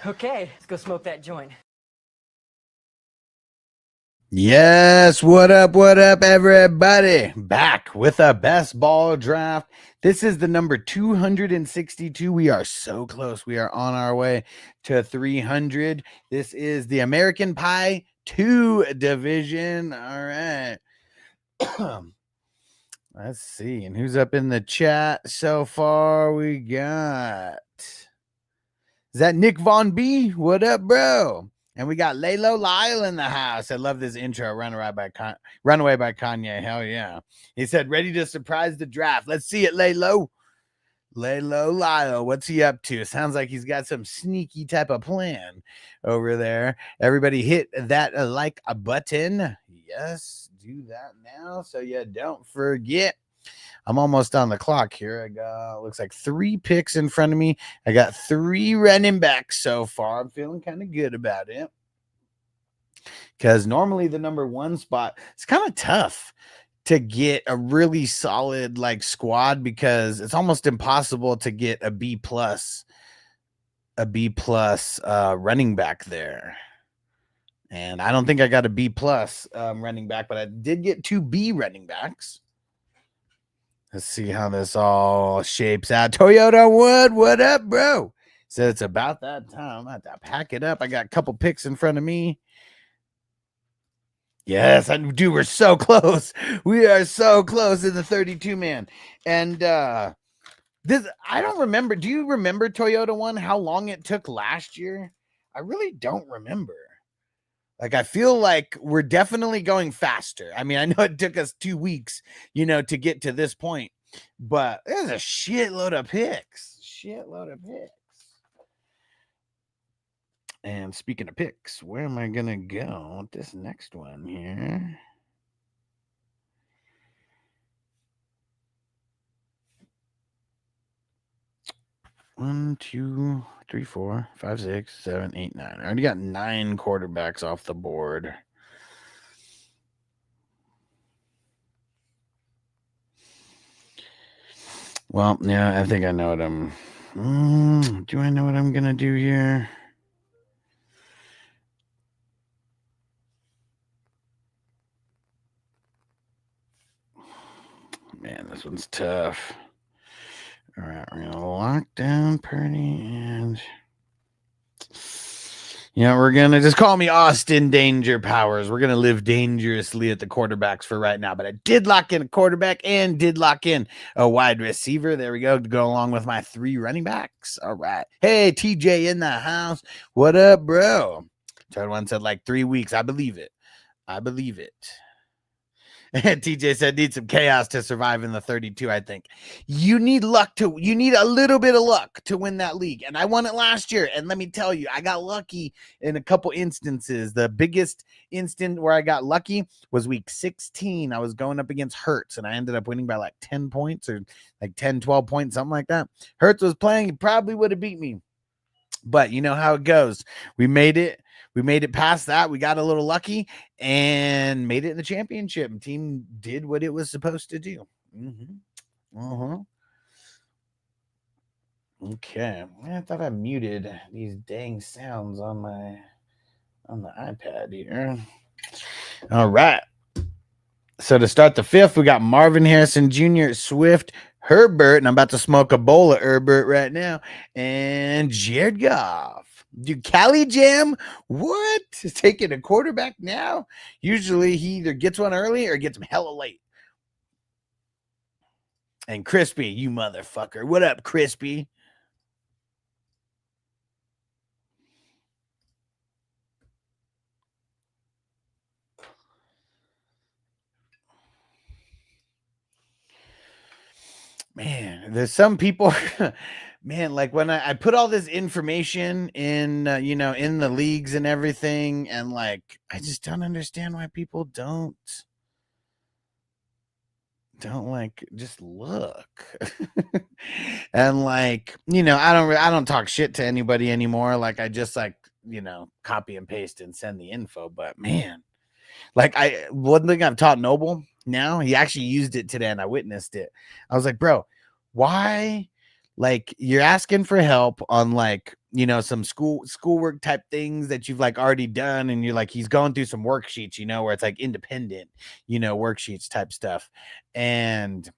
Okay, let's go smoke that joint. Yes, what up, everybody? Back with a best ball draft. This is the number 262. We are so close. We are on our way to 300. This is the American Pie 2 division. All right. Let's see. And who's up in the chat so far? We got... Is that Nick Von B? What up, bro? And we got Laylo Lyle in the house. I love this intro. Runaway by Kanye. Hell yeah. He said, ready to surprise the draft. Let's see it, Laylo. Laylo Lyle. What's he up to? Sounds like he's got some sneaky type of plan over there. Everybody hit that like a button. Yes, do that now so you don't forget. I'm almost on the clock here. I got, looks like 3 picks in front of me. I got 3 running backs so far. I'm feeling kind of good about it. Because normally the number 1 spot, it's kind of tough to get a really solid like squad because it's almost impossible to get a B plus running back there. And I don't think I got a B plus running back, but I did get 2 B running backs. Let's see how this all shapes out. Toyota Wood, what up, bro? Said it's about that time. I have to pack it up. I got a couple picks in front of me. Yes, I do. We're so close. We are so close in the 32 man. And this, I don't remember. Do you remember Toyota One? How long it took last year? I really don't remember. Like, I feel like we're definitely going faster. I mean, I know it took us 2 weeks, to get to this point, but there's a shitload of picks. And speaking of picks, where am I going to go with this next one here? One, 2, 3, 4, 5, 6, 7, 8, 9. I already got 9 quarterbacks off the board. Well, yeah, I think I know what I'm... do I know what I'm going to do here? Man, this one's tough. All right, we're going to lock down Purdy and... we're going to just call me Austin Danger Powers. We're going to live dangerously at the quarterbacks for right now. But I did lock in a quarterback and did lock in a wide receiver. There we go, to go along with my 3 running backs. All right. Hey, TJ in the house. What up, bro? Third one said like 3 weeks. I believe it. And TJ said, need some chaos to survive in the 32, I think. You need a little bit of luck to win that league. And I won it last year. And let me tell you, I got lucky in a couple instances. The biggest instant where I got lucky was week 16. I was going up against Hurts, and I ended up winning by like 10 points or like 10, 12 points, something like that. Hurts was playing. He probably would have beat me. But you know how it goes. We made it past that. We got a little lucky and made it in the championship. The team did what it was supposed to do. Okay. I thought I muted these dang sounds on the iPad here. All right. So to start the 5th, we got Marvin Harrison Jr., Swift, Herbert, and I'm about to smoke a bowl of Herbert right now, and Jared Goff. Dude, Cali Jam? What? Is taking a quarterback now? Usually he either gets one early or gets him hella late. And Crispy, you motherfucker. What up, Crispy? Man, there's some people... Man, like when I put all this information in, in the leagues and everything, and like, I just don't understand why people don't like just look. And like, I don't talk shit to anybody anymore. Like I just like, copy and paste and send the info. But man, like one thing I've taught Noble now, he actually used it today and I witnessed it. I was like, bro, why? like you're asking for help on like, you know, some schoolwork type things that you've like already done, and you're like, he's going through some worksheets, you know, where it's like independent, you know, worksheets type stuff. And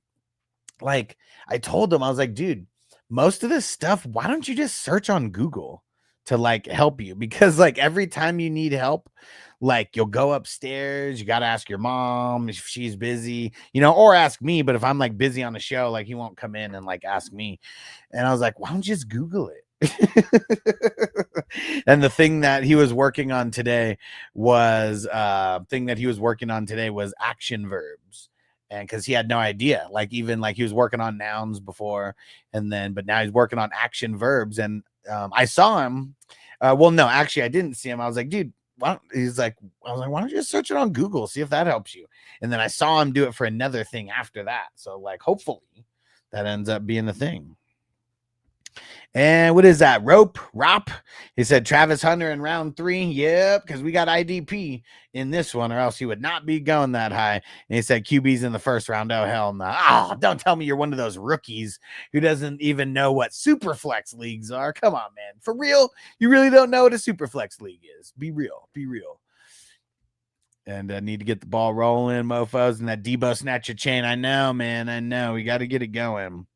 like I told him, I was like, dude, most of this stuff, why don't you just search on Google to like help you? Because like every time you need help, like you'll go upstairs, you got to ask your mom if she's busy, you know, or ask me. But if I'm like busy on the show, like he won't come in and like ask me. And I was like, why don't you just Google it? And the thing that he was working on today was action verbs. And because he had no idea, like even like he was working on nouns before, and then but now he's working on action verbs. And I saw him. Well, no, actually, I didn't see him. I was like, dude, he's like, I was like, why don't you just search it on Google, see if that helps you? And then I saw him do it for another thing after that. So like, hopefully, that ends up being the thing. And what is that? Rop. He said Travis Hunter in round 3. Yep, because we got IDP in this one, or else he would not be going that high. And he said QB's in the first round. Oh, hell no. Oh, don't tell me you're one of those rookies who doesn't even know what super flex leagues are. Come on, man. For real? You really don't know what a super flex league is. Be real. And I need to get the ball rolling, mofos, and that Debo snatcher chain. I know, man. I know. We got to get it going.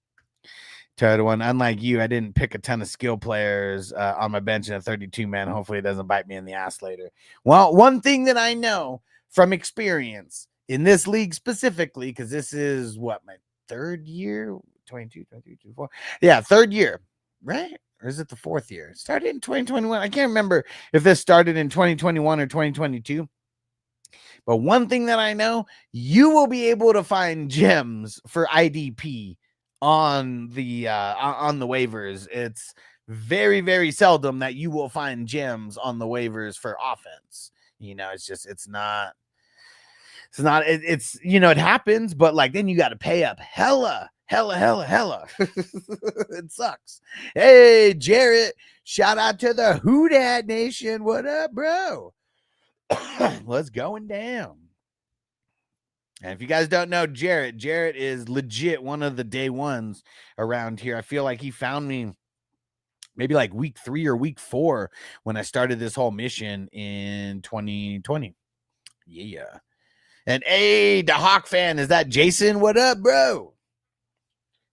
Third one, unlike you, I didn't pick a ton of skill players on my bench in a 32-man. Hopefully it doesn't bite me in the ass later. Well, one thing that I know from experience in this league specifically, because this is what, my third year? 22, 23, 24. Yeah, third year, right? Or is it the fourth year? It started in 2021. I can't remember if this started in 2021 or 2022. But one thing that I know, you will be able to find gems for IDP on the waivers. It's very, very seldom that you will find gems on the waivers for offense. You know, it's you know, it happens, but like then you got to pay up hella. It sucks. Hey, Jarrett, shout out to the Hoodad Nation. What up, bro? What's going down? And if you guys don't know Jarrett is legit one of the day ones around here. I feel like he found me maybe like week 3 or week 4 when I started this whole mission in 2020. Yeah. And hey, the Hawk fan, is that Jason? What up, bro?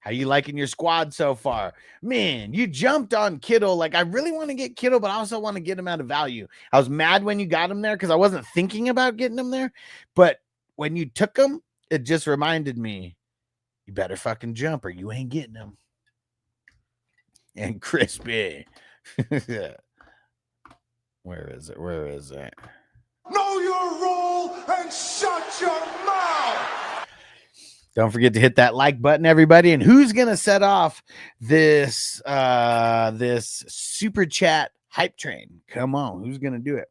How you liking your squad so far? Man, you jumped on Kittle. Like, I really want to get Kittle, but I also want to get him out of value. I was mad when you got him there because I wasn't thinking about getting him there. But when you took him, it just reminded me, you better fucking jump or you ain't getting him. And Crispy. Where is it? Know your role and shut your mouth. Don't forget to hit that like button, everybody. And who's gonna set off this this super chat hype train? Come on, who's gonna do it?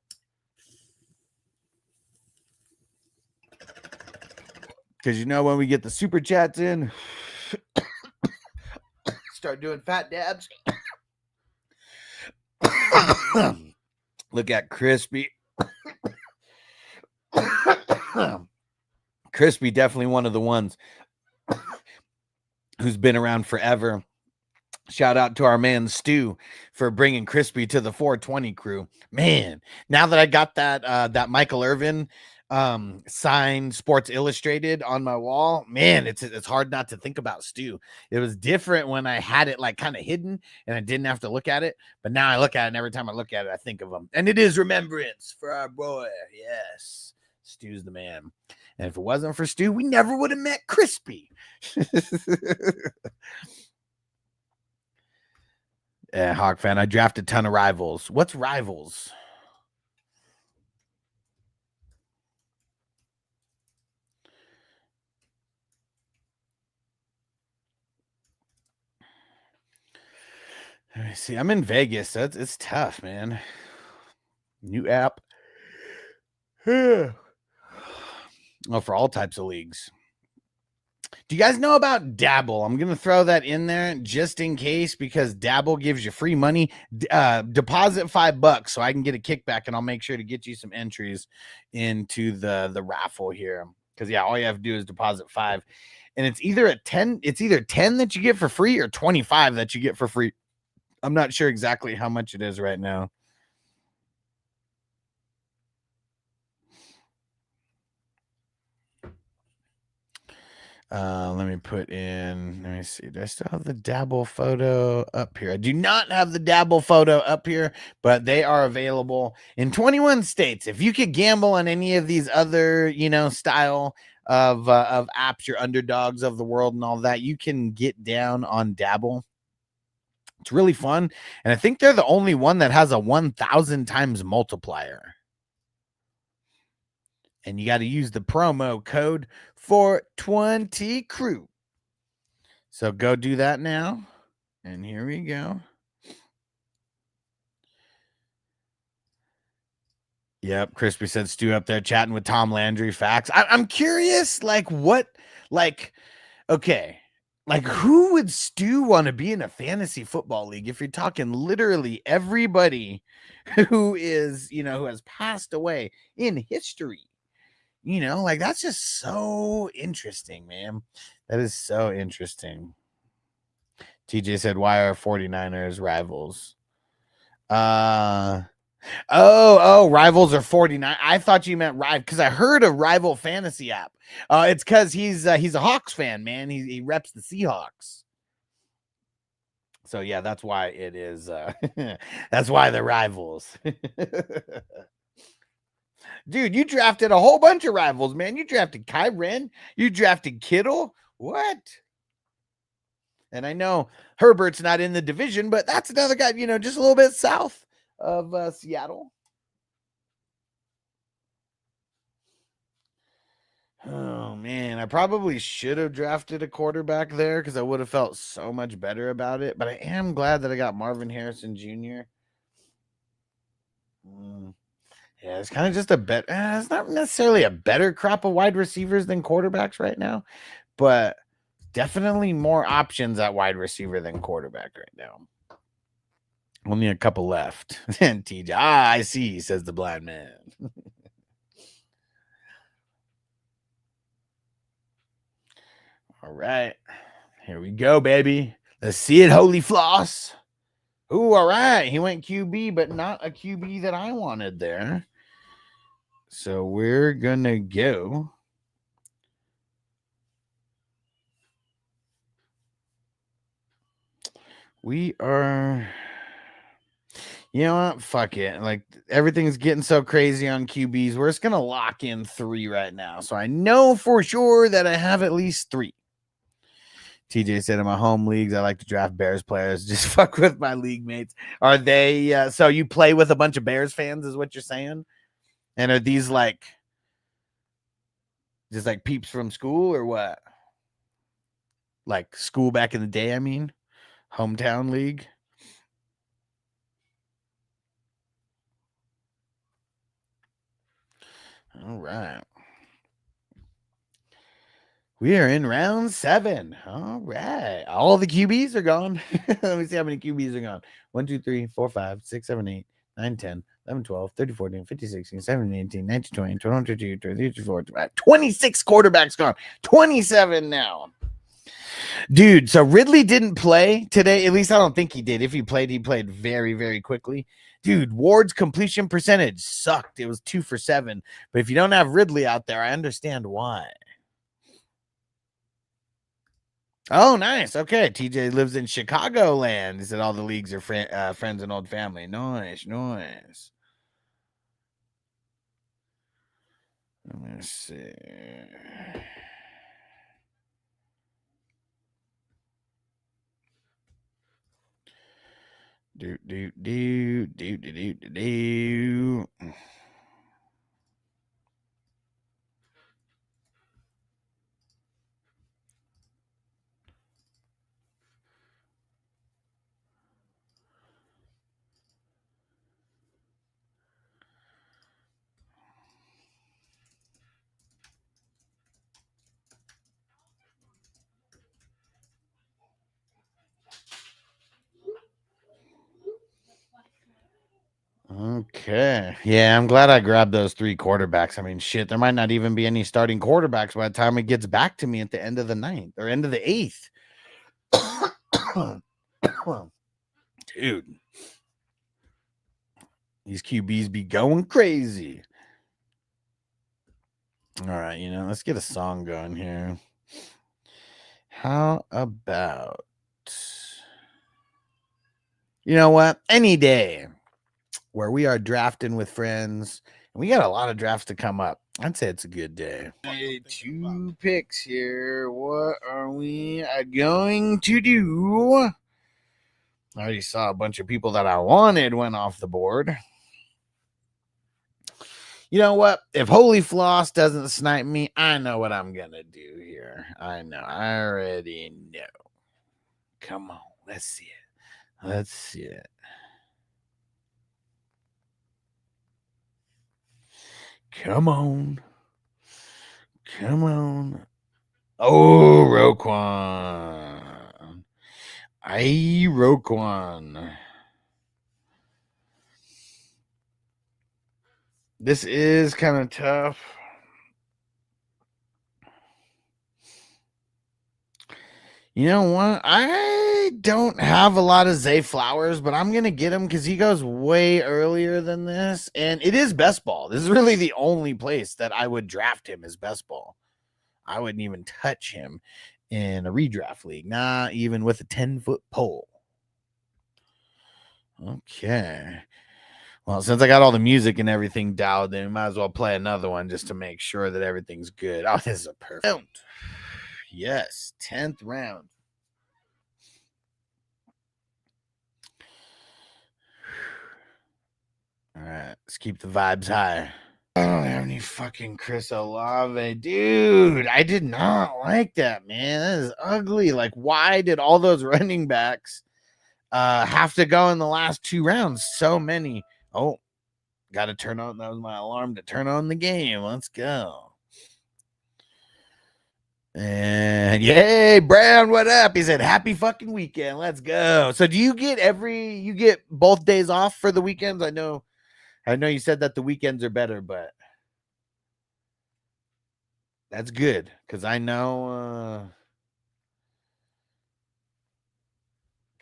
Because you know when we get the super chats in, start doing fat dabs. Look at Crispy. Crispy, definitely one of the ones who's been around forever. Shout out to our man Stu for bringing Crispy to the 420 crew. Man, now that I got that Michael Irvin signed Sports Illustrated on my wall, man, it's hard not to think about Stu. It was different when I had it like kind of hidden and I didn't have to look at it, but now I look at it, and every time I look at it, I think of him. And it is remembrance for our boy. Yes, Stu's the man. And if it wasn't for Stu, we never would have met Crispy. Yeah, Hawk fan. I drafted a ton of rivals. What's rivals? Let me see. I'm in Vegas. It's tough, man. New app. Oh, for all types of leagues. Do you guys know about Dabble? I'm going to throw that in there just in case, because Dabble gives you free money. Deposit $5 so I can get a kickback, and I'll make sure to get you some entries into the raffle here. Because, yeah, all you have to do is deposit $5. and it's either 10 that you get for free or 25 that you get for free. I'm not sure exactly how much it is right now. Let me see. Do I still have the dabble photo up here? I do not have the dabble photo up here, but they are available in 21 states. If you could gamble on any of these other, style of apps, your underdogs of the world and all that, you can get down on dabble. It's really fun. And I think they're the only one that has a 1,000 times multiplier. And you got to use the promo code for 20 crew. So go do that now. And here we go. Yep. Crispy said Stu up there chatting with Tom Landry. Facts. I'm curious, okay. Like, who would Stu want to be in a fantasy football league if you're talking literally everybody who is, who has passed away in history? That's just so interesting, man. That is so interesting. TJ said, why are 49ers rivals? Rivals are 49. I thought you meant Rival because I heard a Rival fantasy app. It's because he's a Hawks fan, man. He reps the Seahawks. So yeah, that's why it is. That's why they're rivals. Dude, you drafted a whole bunch of rivals, man. You drafted Kyren. You drafted Kittle. What? And I know Herbert's not in the division, but that's another guy, just a little bit south of Seattle. Oh, man. I probably should have drafted a quarterback there because I would have felt so much better about it. But I am glad that I got Marvin Harrison Jr. Yeah, it's kind of just it's not necessarily a better crop of wide receivers than quarterbacks right now, but definitely more options at wide receiver than quarterback right now. Only a couple left. And TJ, I see, says the blind man. All right. Here we go, baby. Let's see it, Holy Floss. Ooh, all right. He went QB, but not a QB that I wanted there. So we're going to go. We are. You know what? Fuck it. Like, everything's getting so crazy on QBs. We're just going to lock in 3 right now. So I know for sure that I have at least 3. TJ said in my home leagues, I like to draft Bears players. Just fuck with my league mates. Are they, so you play with a bunch of Bears fans is what you're saying? And are these just like peeps from school or what? Like school back in the day, I mean? Hometown league? All right. We are in round 7. All right. All the QBs are gone. Let me see how many QBs are gone. 1, 2, 3, 4, 5, 6, 7, 8, 9, 10, 11, 12, 13, 14, 15, 16, 17, 18, 19, 20, 21, 22, 23, 24, 25, 26 quarterbacks gone. 27 now. Dude, so Ridley didn't play today. At least I don't think he did. If he played very, very quickly. Dude, Ward's completion percentage sucked. It was 2 for 7. But if you don't have Ridley out there, I understand why. Oh, nice. Okay. TJ lives in Chicagoland. He said all the leagues are friends and old family. Nice. Let me see. Do. Okay. Yeah, I'm glad I grabbed those 3 quarterbacks. I mean, shit, there might not even be any starting quarterbacks by the time it gets back to me at the end of the 9th or end of the 8th. Dude. These QBs be going crazy. All right, let's get a song going here. How about, you know what? Any day where we are drafting with friends, and we got a lot of drafts to come up. I'd say it's a good day. 2 picks here. What are we going to do? I already saw a bunch of people that I wanted went off the board. You know what? If Holy Floss doesn't snipe me, I know what I'm going to do here. I know. I already know. Come on. Let's see it. Let's see it. Come on. Come on. Oh, Roquan. Roquan. This is kind of tough. You know what? I don't have a lot of Zay Flowers, but I'm going to get him because he goes way earlier than this. And it is best ball. This is really the only place that I would draft him as best ball. I wouldn't even touch him in a redraft league, not even with a 10-foot pole. Okay. Well, since I got all the music and everything dialed in, might as well play another one just to make sure that everything's good. Oh, this is a perfect round. Yes, 10th round. All right, let's keep the vibes high. I don't have any fucking Chris Olave. Dude, I did not like that, man. That is ugly. Like, why did all those running backs have to go in the last 2 rounds? So many. Oh, got to turn on. That was my alarm to turn on the game. Let's go. And yay, Brown, what up? He said, happy fucking weekend. Let's go. So do you get both days off for the weekends? I know you said that the weekends are better, but that's good because I know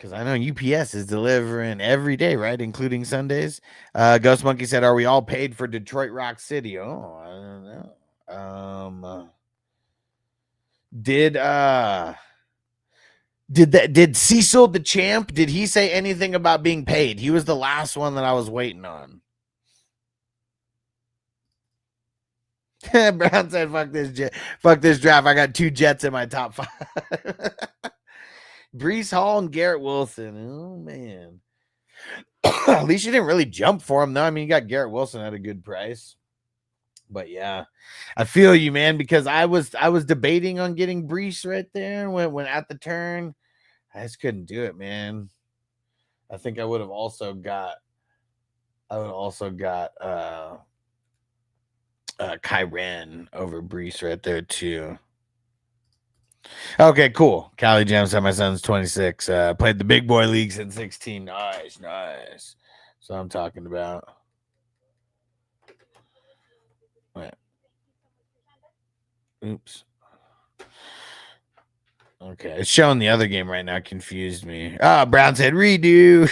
UPS is delivering every day, right? Including Sundays. Ghost Monkey said, are we all paid for Detroit Rock City? Oh, I don't know. Did Cecil the champ? Did he say anything about being paid? He was the last one that I was waiting on. Brown said, fuck this draft. I got 2 Jets in my top 5. Breece Hall and Garrett Wilson. Oh man. At least you didn't really jump for him though. I mean, you got Garrett Wilson at a good price. But yeah, I feel you, man, because I was debating on getting Breece right there when at the turn. I just couldn't do it, man. I think I would have also got Kyren over Breece right there too. Okay, cool. Cali Jam said my son's 26. Played the big boy leagues in 16. Nice. So I'm talking about. Wait. Oops. Okay, it's showing the other game right now. Confused me. Brown said redo.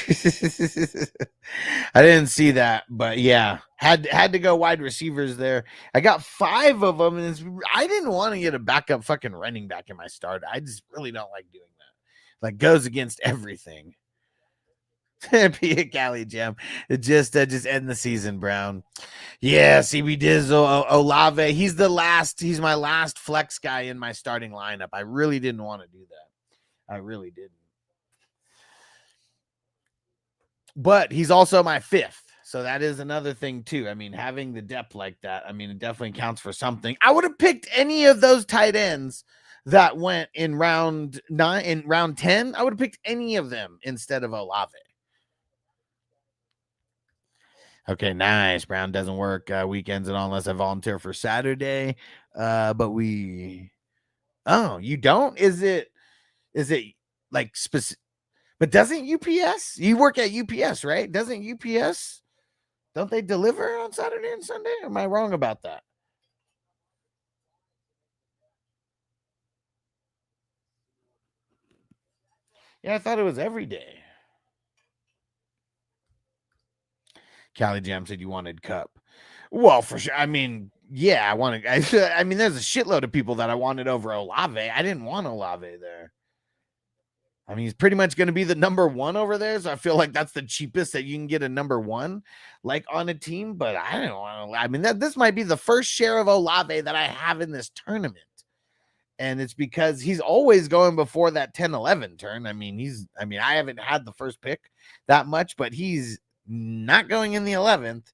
I didn't see that, but yeah, had to go wide receivers there. I got 5 of them, and I didn't want to get a backup fucking running back in my start. I just really don't like doing that. Like goes against everything. Be a Cali Jam. It just end the season, Brown. Yeah, CB Dizzle, Olave. He's my last flex guy in my starting lineup. I really didn't want to do that. I really didn't. But he's also my 5th. So that is another thing too. I mean, having the depth like that, I mean, it definitely counts for something. I would have picked any of those tight ends that went in round 9, in round 10. I would have picked any of them instead of Olave. Okay, nice. Brown doesn't work weekends at all unless I volunteer for Saturday. But you don't? Is it like specific? But doesn't UPS? You work at UPS, right? Doesn't UPS Don't they deliver on Saturday and Sunday? Am I wrong about that? Yeah, I thought it was every day. Cali Jam said you wanted Cup. Well, for sure. I mean, yeah, I wanted. I mean, there's a shitload of people that I wanted over Olave. I didn't want Olave there. I mean, he's pretty much going to be the number one over there. So I feel like that's the cheapest that you can get a number one, like on a team. But I don't want to. I mean, this might be the first share of Olave that I have in this tournament. And it's because he's always going before that 10-11 turn. I mean, I haven't had the first pick that much, but he's not going in the 11th.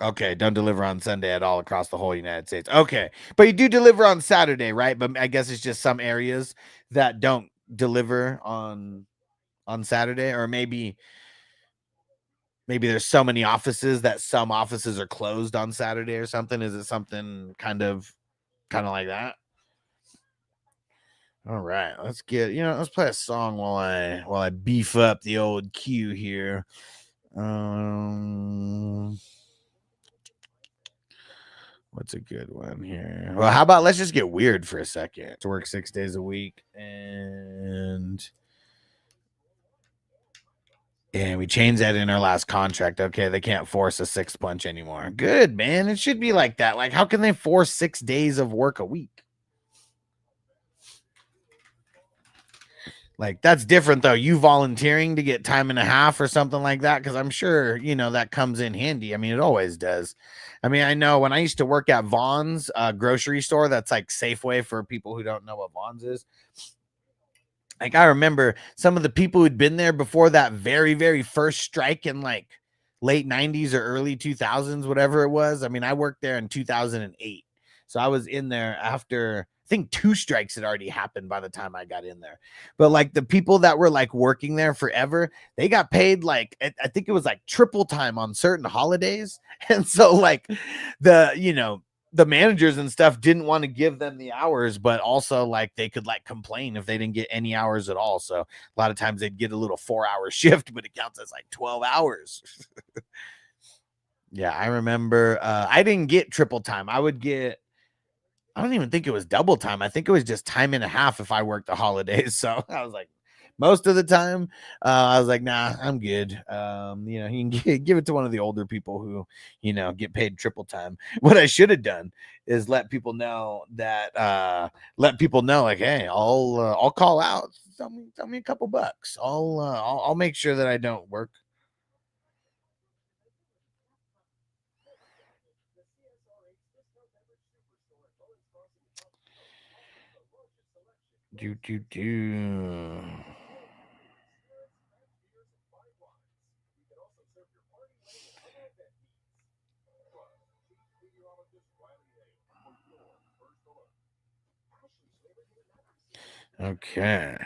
Okay, don't deliver on Sunday at all across the whole United States. Okay, but you do deliver on Saturday, right? But I guess it's just some areas that don't deliver on Saturday, or maybe there's so many offices that some offices are closed on Saturday or something. Is it something kind of like that? All right, let's play a song while I beef up the old queue here. What's a good one here? Well, how about let's just get weird for a second. To work 6 days a week, and we changed that in our last contract. Okay, they can't force a 6 punch anymore. Good, man. It should be like that. Like, how can they force 6 days of work a week? Like, that's different though. You volunteering to get time and a half or something like that, because I'm sure that comes in handy. I mean, it always does. I mean, I know when I used to work at Vaughn's grocery store, that's like Safeway for people who don't know what Vaughn's is. Like, I remember some of the people who'd been there before that very, very first strike in like late 90s or early 2000s, whatever it was. I mean, I worked there in 2008. So I was in there after, I think 2 strikes had already happened by the time I got in there. But like the people that were like working there forever, they got paid like, I think it was like triple time on certain holidays. And so like the managers and stuff didn't want to give them the hours, but also like they could like complain if they didn't get any hours at all. So a lot of times they'd get a little 4-hour shift, but it counts as like 12 hours. Yeah, I remember I didn't get triple time. I don't even think it was double time. I think it was just time and a half if I worked the holidays. So I was like, most of the time, I was like, nah, I'm good. You can give it to one of the older people who, get paid triple time. What I should have done is let people know that, like, hey, I'll call out. Tell me a couple bucks. I'll make sure that I don't work. Do. Okay.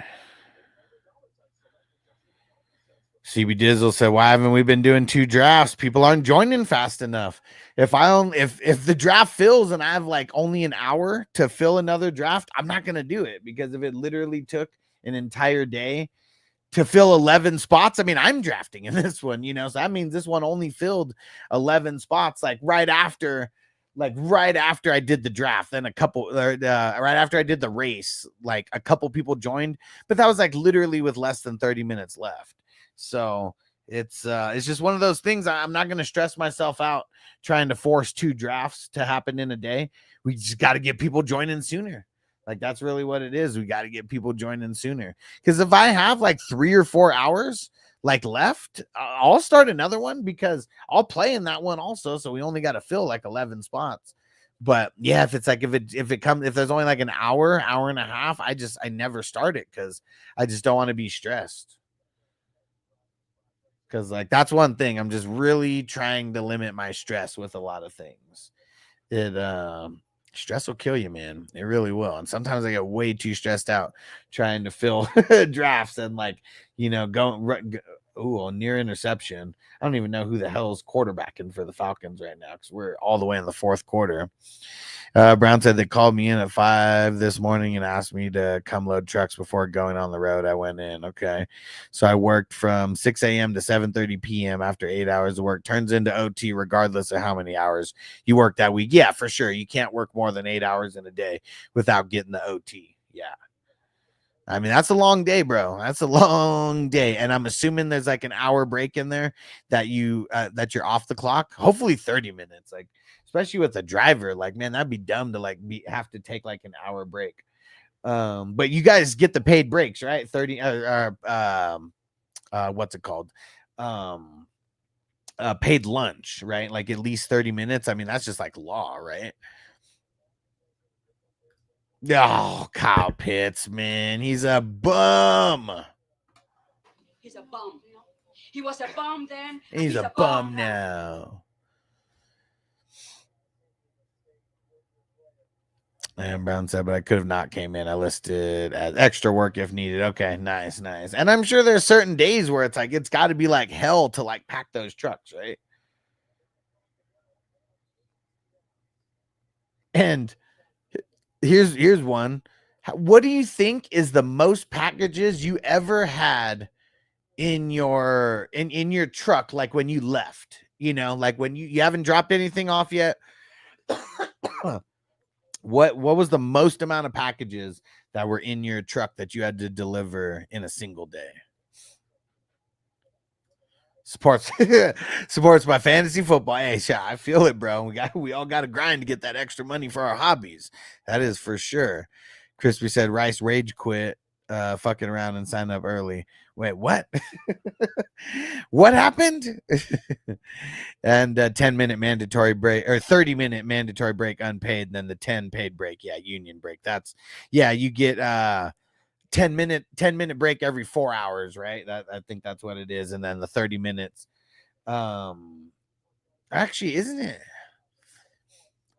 CB Dizzle said, "Why haven't we been doing 2 drafts? People aren't joining fast enough. If the draft fills and I have like only an hour to fill another draft, I'm not gonna do it, because if it literally took an entire day to fill 11 spots, I mean, I'm drafting in this one, so that means this one only filled 11 spots, like right after I did the draft. Then right after I did the race, like a couple people joined, but that was like literally with less than 30 minutes left. So it's just one of those things. I'm not going to stress myself out trying to force 2 drafts to happen in a day. We just got to get people joining sooner. Like, that's really what it is. We got to get people joining sooner. Because if I have like 3 or 4 hours like left, I'll start another one, because I'll play in that one also. So we only got to fill like 11 spots. But yeah, if it's like, if there's only like an hour and a half, I never start it, because I just don't want to be stressed. Because like, that's one thing. I'm just really trying to limit my stress with a lot of things. Stress will kill you, man. It really will. And sometimes I get way too stressed out trying to fill drafts and like, Ooh, a near interception. I don't even know who the hell's quarterbacking for the Falcons right now because we're all the way in the fourth quarter. Brown said they called me in at 5 this morning and asked me to come load trucks before going on the road. I went in. Okay. So I worked from 6 a.m. to 7:30 p.m. after 8 hours of work. Turns into OT regardless of how many hours you work that week. Yeah, for sure. You can't work more than 8 hours in a day without getting the OT. Yeah. I mean, that's a long day, bro. That's a long day. And I'm assuming there's like an hour break in there that that you're off the clock. Hopefully 30 minutes. Like, especially with a driver, like, man, that'd be dumb to like have to take like an hour break. But you guys get the paid breaks, right? 30 what's it called? Paid lunch, right? Like at least 30 minutes. I mean, that's just like law, right? Oh, Kyle Pitts, man. He's a bum. He's a bum. He was a bum then. He's a bum now. And Brown said, but I could have not came in. I listed as extra work if needed. Okay, nice. And I'm sure there's certain days where it's like it's got to be like hell to like pack those trucks, right? And here's one. What do you think is the most packages you ever had in your in your truck, like when you left? You know, like when you haven't dropped anything off yet. What was the most amount of packages that were in your truck that you had to deliver in a single day? Supports my fantasy football. Hey, I feel it, bro. We all got to grind to get that extra money for our hobbies. That is for sure. Crispy said Rice rage quit fucking around and sign up early. Wait, what? What happened? And 10-minute mandatory break or 30-minute mandatory break unpaid, and then the 10 paid break. Yeah, union break. That's you get 10-minute break every 4 hours, right? I think that's what it is. And then the 30 minutes. Actually, isn't it?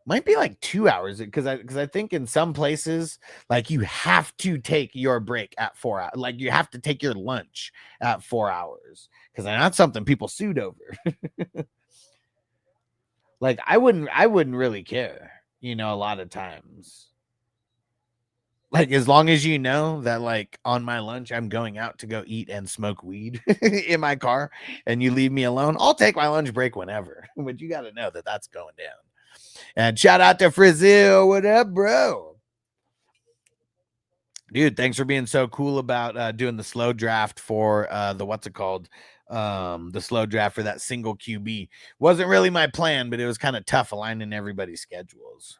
Might be like 2 hours because I think in some places like you have to take your break at 4 hours, like you have to take your lunch at 4 hours because that's something people sued over. Like I wouldn't really care, a lot of times. Like as long as you know that like on my lunch I'm going out to go eat and smoke weed in my car and you leave me alone, I'll take my lunch break whenever. But you got to know that that's going down. And shout out to Frizzil. What up, bro? Dude, thanks for being so cool about doing the slow draft for the slow draft for that single QB. Wasn't really my plan, but it was kind of tough aligning everybody's schedules.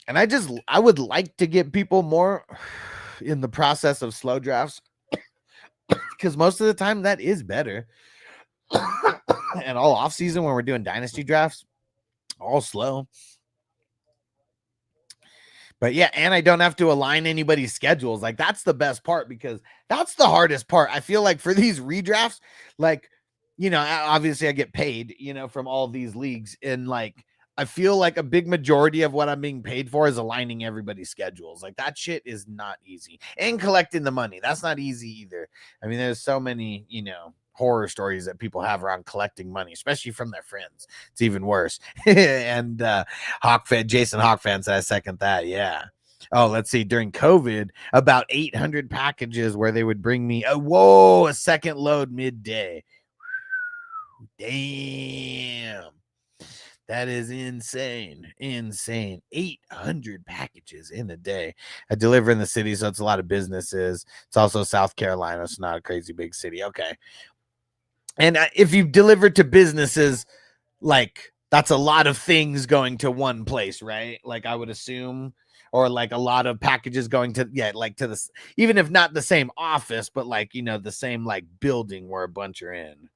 And I would like to get people more in the process of slow drafts because most of the time that is better. And all off season when we're doing dynasty drafts, all slow. But yeah, and I don't have to align anybody's schedules. Like that's the best part because that's the hardest part. I feel like for these redrafts, like, obviously I get paid, from all these leagues. And like, I feel like a big majority of what I'm being paid for is aligning everybody's schedules. Like that shit is not easy. And collecting the money. That's not easy either. I mean, there's so many, horror stories that people have around collecting money, especially from their friends. It's even worse. And Jason Hawkfan said I second that. Yeah. Oh, let's see. During COVID, about 800 packages where they would bring me a second load midday. Damn. That is insane. 800 packages in a day. I deliver in the city, so it's a lot of businesses. It's also South Carolina. It's not a crazy big city. Okay. And if you deliver to businesses, like that's a lot of things going to one place, right? Like I would assume, or like a lot of packages going to, like to this, even if not the same office, but like, the same like building where a bunch are in.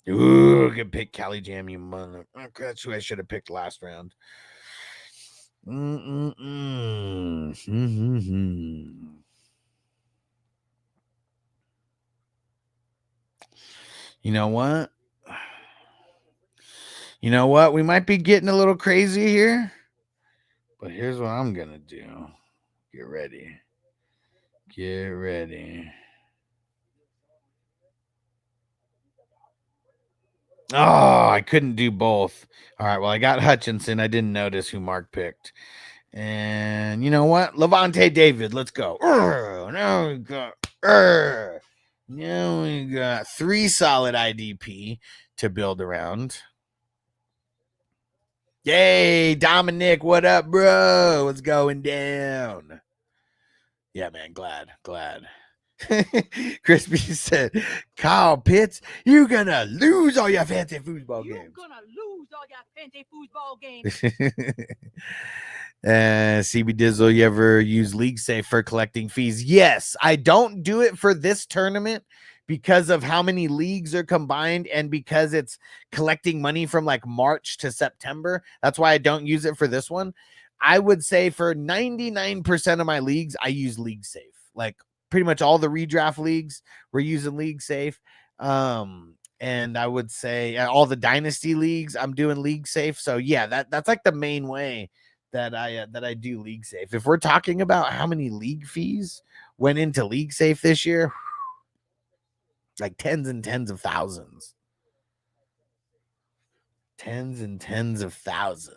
Ooh, good pick, Cali Jam, you mother. Okay, that's who I should have picked last round. You know what? We might be getting a little crazy here, but here's what I'm going to do. Get ready. Get ready. Oh, I couldn't do both. All right, well, I got Hutchinson. I didn't notice who Mark picked. And you know what? Levante David, let's go. Now we got 3 solid IDP to build around. Yay, Dominic, what up, bro? What's going down? Yeah, man, glad. Crispy said, Kyle Pitts, you're gonna lose all your fancy football games. You're gonna lose all your fancy football games. CB Dizzle, you ever use League Safe for collecting fees? Yes, I don't do it for this tournament because of how many leagues are combined and because it's collecting money from like March to September. That's why I don't use it for this one. I would say for 99% of my leagues, I use League Safe. Like pretty much all the redraft leagues, we're using League Safe. And I would say all the dynasty leagues, I'm doing League Safe. So yeah, that's like the main way that I do League Safe. If we're talking about how many league fees went into League Safe this year, like tens and tens of thousands. Tens and tens of thousands.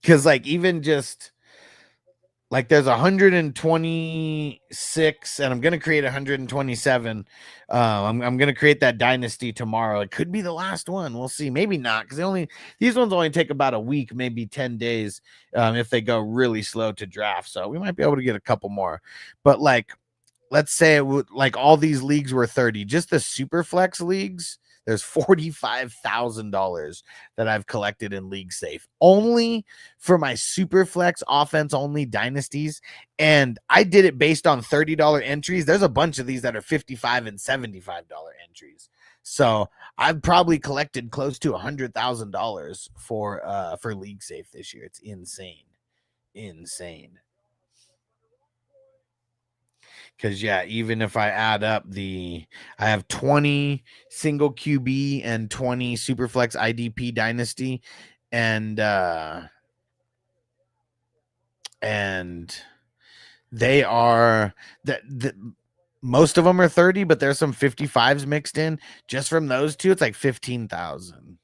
Because like even just like there's 126 and I'm going to create 127. I'm going to create that dynasty tomorrow. It could be the last one. We'll see. Maybe not, because these ones only take about a week, maybe 10 days if they go really slow to draft. So we might be able to get a couple more. But like, let's say it would, like all these leagues were 30. Just the super flex leagues, there's $45,000 that I've collected in League Safe only for my super flex offense only dynasties. And I did it based on $30 entries. There's a bunch of these that are $55 and $75 entries. So I've probably collected close to $100,000 for League Safe this year. It's insane. Because, yeah, even if I add up I have 20 single QB and 20 Superflex IDP Dynasty. And they are, most of them are 30, but there's some 55s mixed in. Just from those two, it's like 15,000.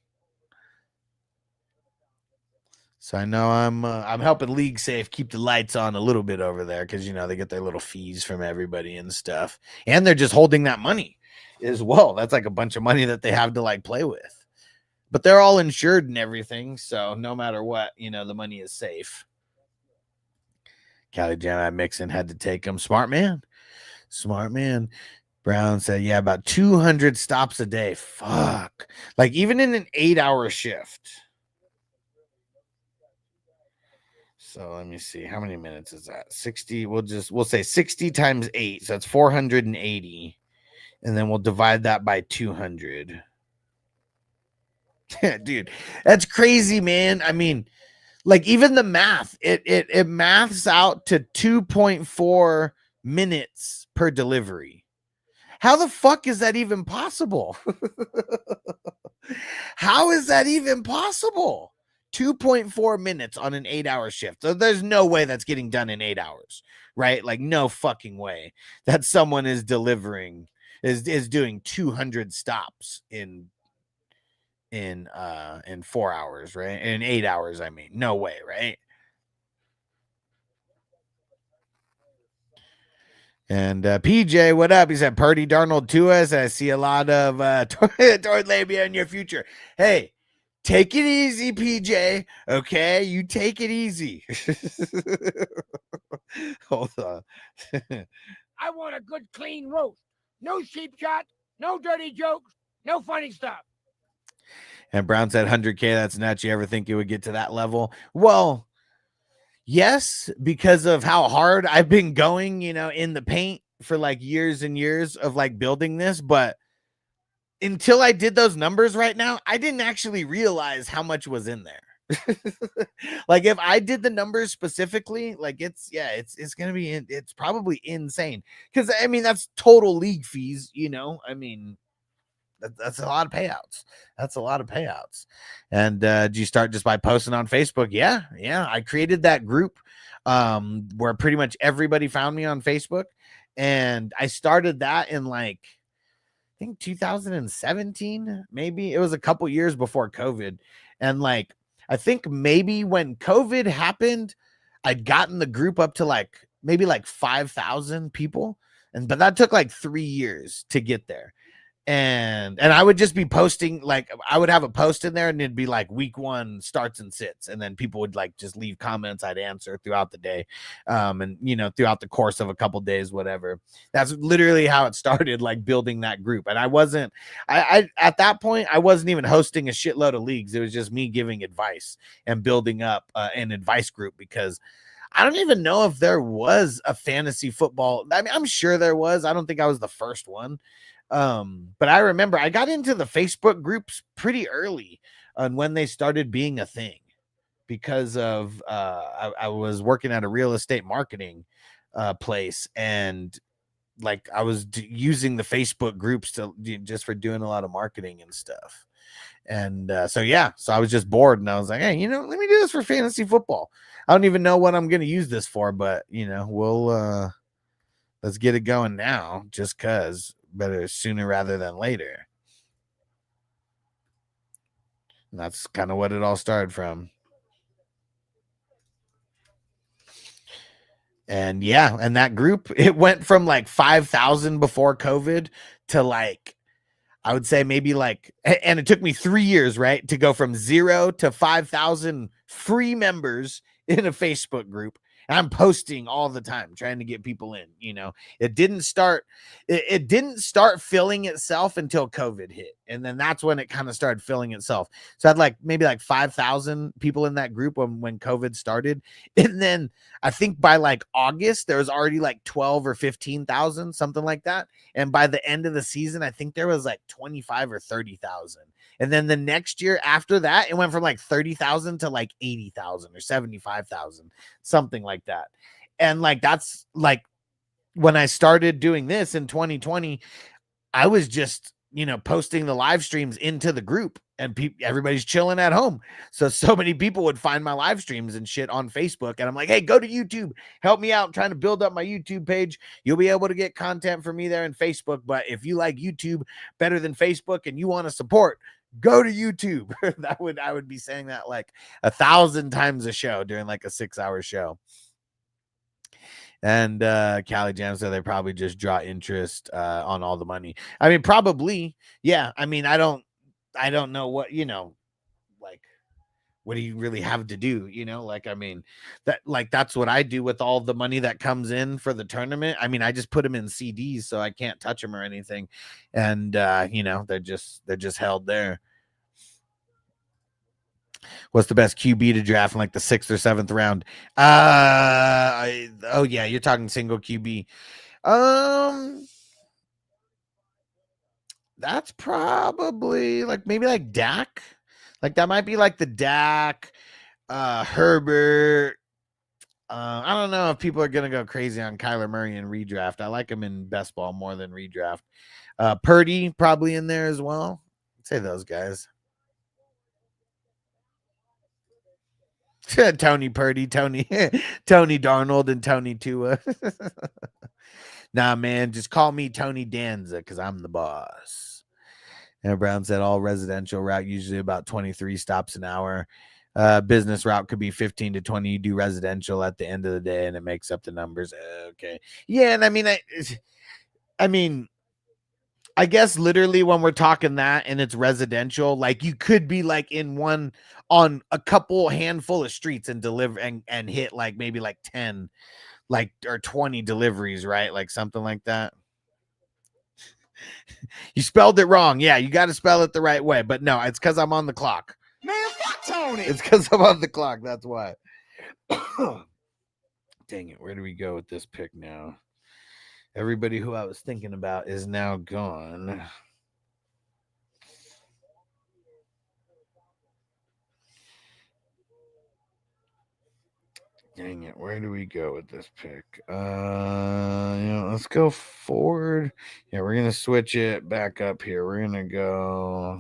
So I know I'm helping League Safe keep the lights on a little bit over there because, they get their little fees from everybody and stuff. And they're just holding that money as well. That's like a bunch of money that they have to like play with. But they're all insured and everything. So no matter what, the money is safe. Cali Jam Mixon had to take him. Smart man. Brown said, yeah, about 200 stops a day. Fuck. Like even in an 8-hour shift. So let me see. How many minutes is that? 60. We'll say 60 times 8. So that's 480. And then we'll divide that by 200. Dude, that's crazy, man. I mean, like even the math, it maths out to 2.4 minutes per delivery. How the fuck is that even possible? How is that even possible? 2.4 minutes on an 8-hour shift. So there's no way that's getting done in 8 hours, right? Like no fucking way that someone is delivering is doing 200 stops in 4 hours, right? In 8 hours, I mean. No way, right? And PJ, what up? He said Purdy Darnold to us. I see a lot of toward labia in your future. Hey, take it easy, PJ. Okay, you take it easy. Hold on. I want a good, clean roast. No cheap shot, no dirty jokes, no funny stuff. And Brown said 100K. That's nuts. You ever think it would get to that level? Well, yes, because of how hard I've been going, in the paint for like years and years of like building this. But until I did those numbers right now, I didn't actually realize how much was in there. Like if I did the numbers specifically, like it's going to be, it's probably insane. Cause I mean, that's total league fees, I mean, That's a lot of payouts. That's a lot of payouts. And did you start just by posting on Facebook? Yeah. I created that group where pretty much everybody found me on Facebook. And I started that in like, I think 2017, maybe. It was a couple years before COVID. And like, I think maybe when COVID happened, I'd gotten the group up to like maybe like 5,000 people. But that took like 3 years to get there. And I would just be posting, like I would have a post in there and it'd be like week 1 starts and sits, and then people would like just leave comments. I'd answer throughout the day, and throughout the course of a couple days, whatever. That's literally how it started, like building that group. And I at that point I wasn't even hosting a shitload of leagues. It was just me giving advice and building up an advice group, because I don't even know if there was a fantasy football. I mean, I'm sure there was. I don't think I was the first one. But I remember I got into the Facebook groups pretty early on when they started being a thing, because of I was working at a real estate marketing place, and like I was using the Facebook groups to just for doing a lot of marketing and stuff. And so I was just bored, and I was like, hey, let me do this for fantasy football. I don't even know what I'm going to use this for, but we'll let's get it going now, just because. Better sooner rather than later. And that's kind of what it all started from. And and that group, it went from like 5,000 before COVID to like, I would say maybe like, and it took me 3 years, right, to go from 0 to 5,000 free members in a Facebook group. And I'm posting all the time, trying to get people in. It didn't start filling itself until COVID hit. And then that's when it kind of started filling itself. So I had like maybe like 5,000 people in that group when COVID started. And then I think by like August, there was already like 12 or 15,000, something like that. And by the end of the season, I think there was like 25 or 30,000. And then the next year after that, it went from like 30,000 to like 80,000 or 75,000, something like that. And like, that's like when I started doing this in 2020, I was just, posting the live streams into the group, and everybody's chilling at home. So many people would find my live streams and shit on Facebook. And I'm like, hey, go to YouTube, help me out. I'm trying to build up my YouTube page. You'll be able to get content from me there in Facebook. But if you like YouTube better than Facebook and you want to support, go to YouTube. I would be saying that like 1,000 times a show during like a 6-hour show. And Cali Jam said they probably just draw interest on all the money. I mean, probably, yeah. I mean, I don't know what, like, what do you really have to do? Like, I mean, that's what I do with all the money that comes in for the tournament. I mean, I just put them in CDs, so I can't touch them or anything. And they're just held there. What's the best QB to draft in like the 6th or 7th round? Oh yeah, you're talking single QB. That's probably like maybe like Dak. Like that might be like the Dak, Herbert. I don't know if people are gonna go crazy on Kyler Murray in redraft. I like him in best ball more than redraft. Purdy probably in there as well. I'd say those guys. Tony Purdy, Tony Darnold, and Tony Tua. Nah, man, just call me Tony Danza because I'm the boss. And Brown said all residential route usually about 23 stops an hour. Business route could be 15 to 20. You do residential at the end of the day, and it makes up the numbers. Okay, yeah, and I mean. I guess literally when we're talking that and it's residential, like you could be like in one on a couple handful of streets and deliver and hit like maybe like 10 like or 20 deliveries, right? Like something like that. You spelled it wrong. Yeah, you got to spell it the right way. But no, it's because I'm on the clock. Man, fuck Tony. It's because I'm on the clock. That's why. Dang it. Where do we go with this pick now? Everybody who I was thinking about is now gone. Dang it, where do we go with this pick? Let's go forward. Yeah, we're gonna switch it back up here. We're gonna go.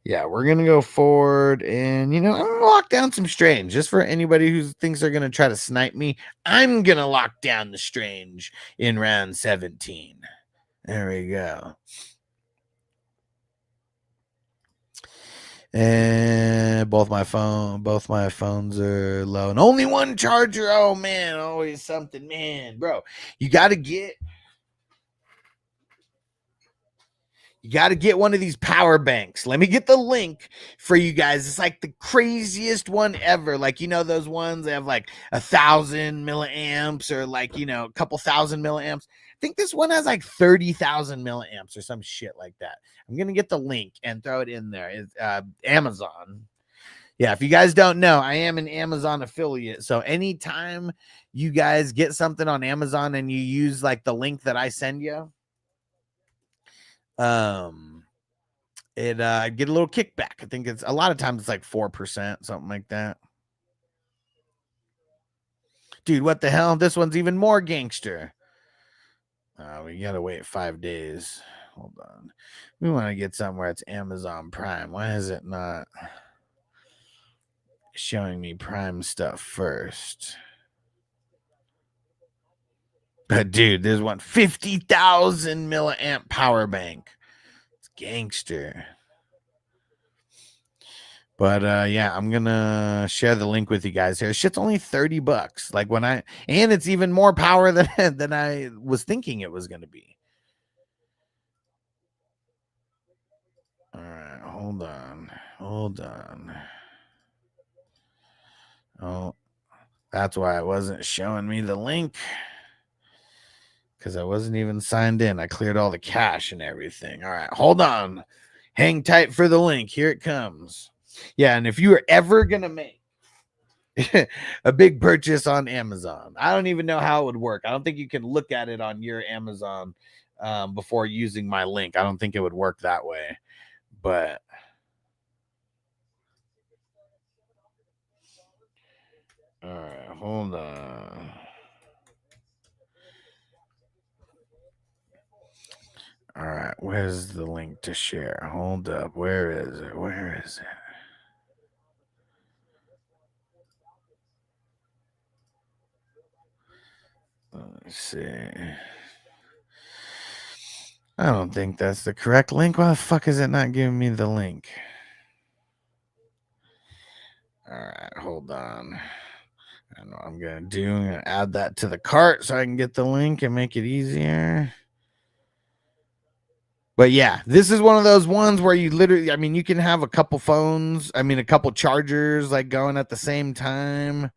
Yeah, we're gonna go forward, and I'm gonna lock down some strange just for anybody who thinks they're gonna try to snipe me. I'm gonna lock down the strange in round 17. There we go. And both my phones are low, and only one charger. Oh man, always something, man, bro. You got to get one of these power banks. Let me get the link for you guys. It's like the craziest one ever. Like, those ones that have like 1,000 milliamps or like, a couple thousand milliamps. I think this one has like 30,000 milliamps or some shit like that. I'm going to get the link and throw it in there. It's Amazon. Yeah, if you guys don't know, I am an Amazon affiliate. So anytime you guys get something on Amazon and you use like the link that I send you, it get a little kickback. I think it's a lot of times it's like 4%, something like that. Dude, what the hell? This one's even more gangster. We gotta wait 5 days. Hold on. We want to get somewhere it's Amazon Prime. Why is it not showing me Prime stuff first? But dude, there's one 50,000 milliamp power bank. It's gangster. But yeah, I'm gonna share the link with you guys here. Shit's only $30. Like and it's even more power than I was thinking it was gonna be. All right, hold on. Oh, that's why it wasn't showing me the link. Because I wasn't even signed in. I cleared all the cache and everything. All right, hold on. Hang tight for the link. Here it comes. Yeah, and if you are ever going to make a big purchase on Amazon, I don't even know how it would work. I don't think you can look at it on your Amazon before using my link. I don't think it would work that way. But all right, hold on. All right, where's the link to share? Hold up. Where is it? Let's see. I don't think that's the correct link. Why the fuck is it not giving me the link? All right, hold on. I know what I'm going to do. I'm going to add that to the cart so I can get the link and make it easier. But yeah, this is one of those ones where you literally, you can have a couple phones, a couple chargers like going at the same time.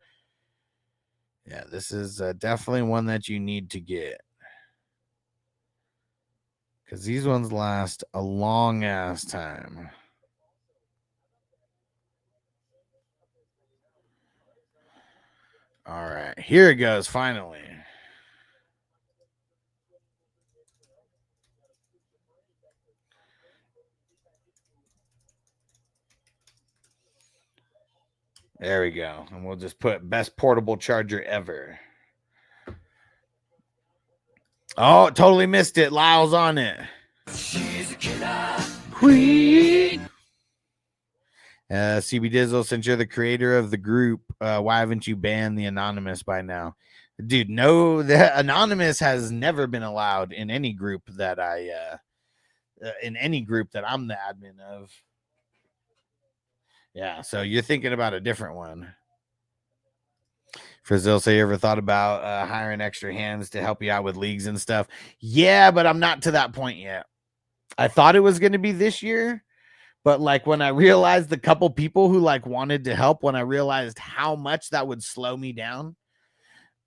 Yeah, this is definitely one that you need to get. Because these ones last a long ass time. All right, here it goes finally. There we go. And we'll just put best portable charger ever. Oh, totally missed it. Lyle's on it. She's a killer queen. CB Dizzle, since you're the creator of the group, why haven't you banned the anonymous by now? Dude, no, the anonymous has never been allowed in any group that I'm the admin of. Yeah, so you're thinking about a different one. Frizzil, so you ever thought about hiring extra hands to help you out with leagues and stuff? Yeah, but I'm not to that point yet. I thought it was going to be this year, but like when I realized the couple people who like wanted to help, when I realized how much that would slow me down,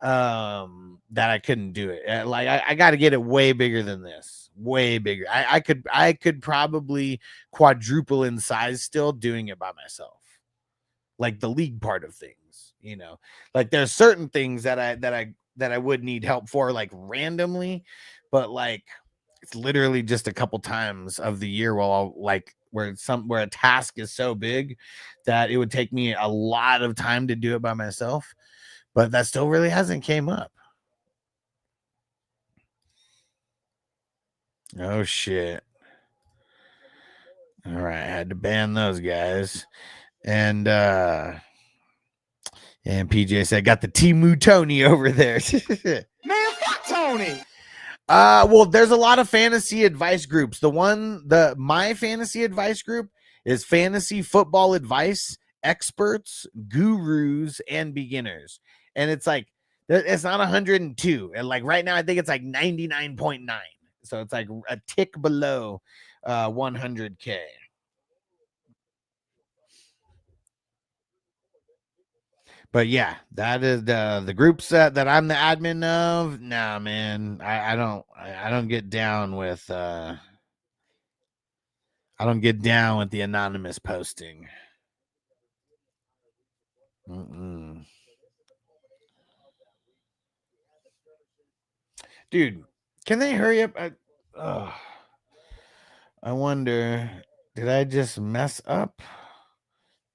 that I couldn't do it. I got to get it way bigger than this, way bigger. I could probably quadruple in size still doing it by myself, like the league part of things. Like there's certain things that I would need help for like randomly, but like it's literally just a couple times of the year where I'll like where a task is so big that it would take me a lot of time to do it by myself, but that still really hasn't came up. Oh shit. All right, I had to ban those guys. And PJ said, got the Timu Tony over there. Man, fuck Tony. Well, there's a lot of fantasy advice groups. My fantasy advice group is fantasy football advice, experts, gurus, and beginners. And it's like, it's not 102. And like right now, I think it's like 99.9. So it's like a tick below 100K. But yeah, that is the groups that I'm the admin of. Nah, man, I don't get down with I don't get down with the anonymous posting. Dude, can they hurry up? I wonder, did I just mess up?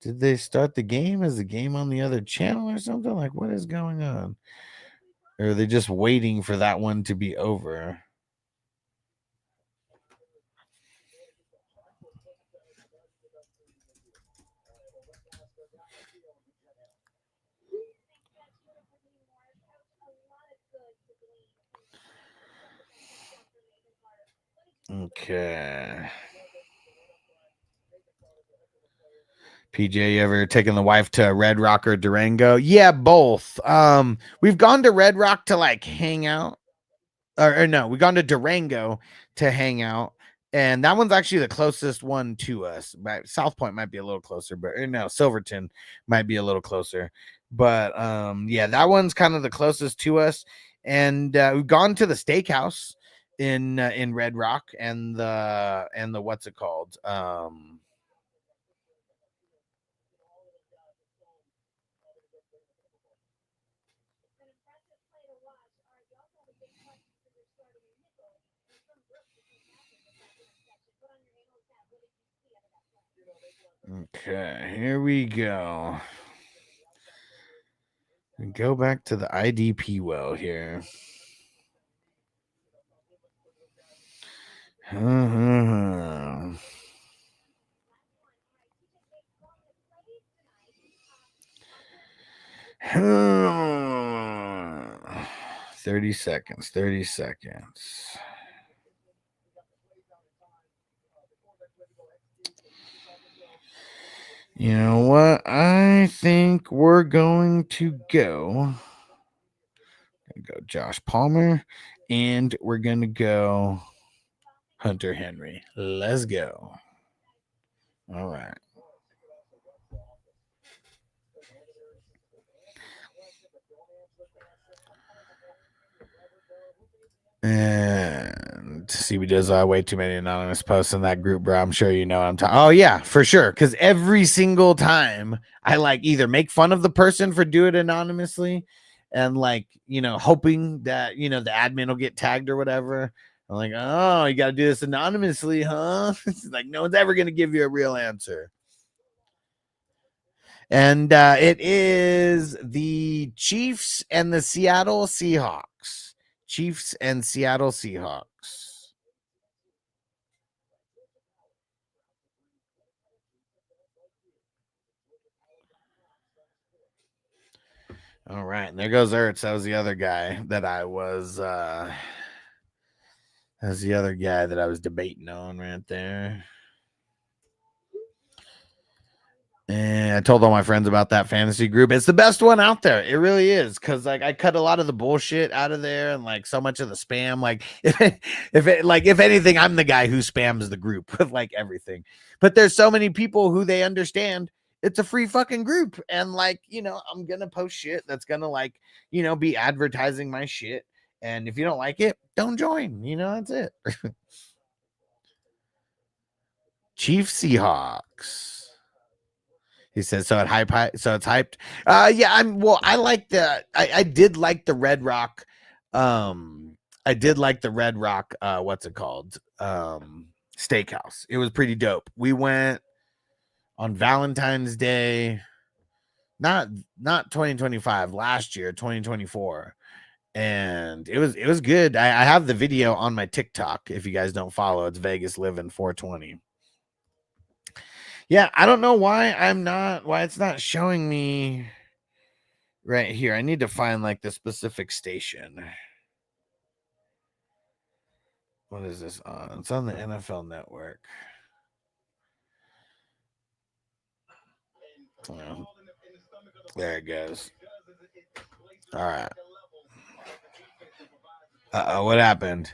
Did they start the game? Is the game on the other channel or something? Like, what is going on? Or are they just waiting for that one to be over? Okay. PJ, you ever taken the wife to Red Rock or Durango? Yeah, both. We've gone to Red Rock to like hang out. Or no, we've gone to Durango to hang out. And that one's actually the closest one to us. South Point might be a little closer, but no, Silverton might be a little closer. But yeah, that one's kind of the closest to us. And we've gone to the steakhouse in Red Rock and the what's it called? Okay, here we go. Go back to the IDP well here. 30 seconds. 30 seconds. You know what? I think we're going to go Josh Palmer, and we're going to go Hunter Henry. Let's go. All right. And CB does way too many anonymous posts in that group, bro. I'm sure you know what I'm talking. Oh yeah, for sure. Because every single time I like either make fun of the person for doing it anonymously, and like hoping that the admin will get tagged or whatever. I'm like, oh, you got to do this anonymously, huh? It's like no one's ever gonna give you a real answer. And it is the Chiefs and the Seattle Seahawks. Chiefs and Seattle Seahawks. All right, and there goes Ertz. That was the other guy that I was debating on right there. And I told all my friends about that fantasy group. It's the best one out there. It really is. Cause like I cut a lot of the bullshit out of there and like so much of the spam. Like if anything, I'm the guy who spams the group with like everything. But there's so many people who they understand it's a free fucking group. And like, I'm gonna post shit that's gonna like, be advertising my shit. And if you don't like it, don't join. That's it. Chief Seahawks. He says, so it's hyped. Yeah, I like I did like the Red Rock. I did like the Red Rock, what's it called? steakhouse. It was pretty dope. We went on Valentine's Day, not 2025, last year, 2024. And it was good. I have the video on my TikTok. If you guys don't follow, it's Vegas Living 420. Yeah, I don't know why it's not showing me right here. I need to find like the specific station. What is this on? It's on the NFL Network. Oh, there it goes. All right. What happened?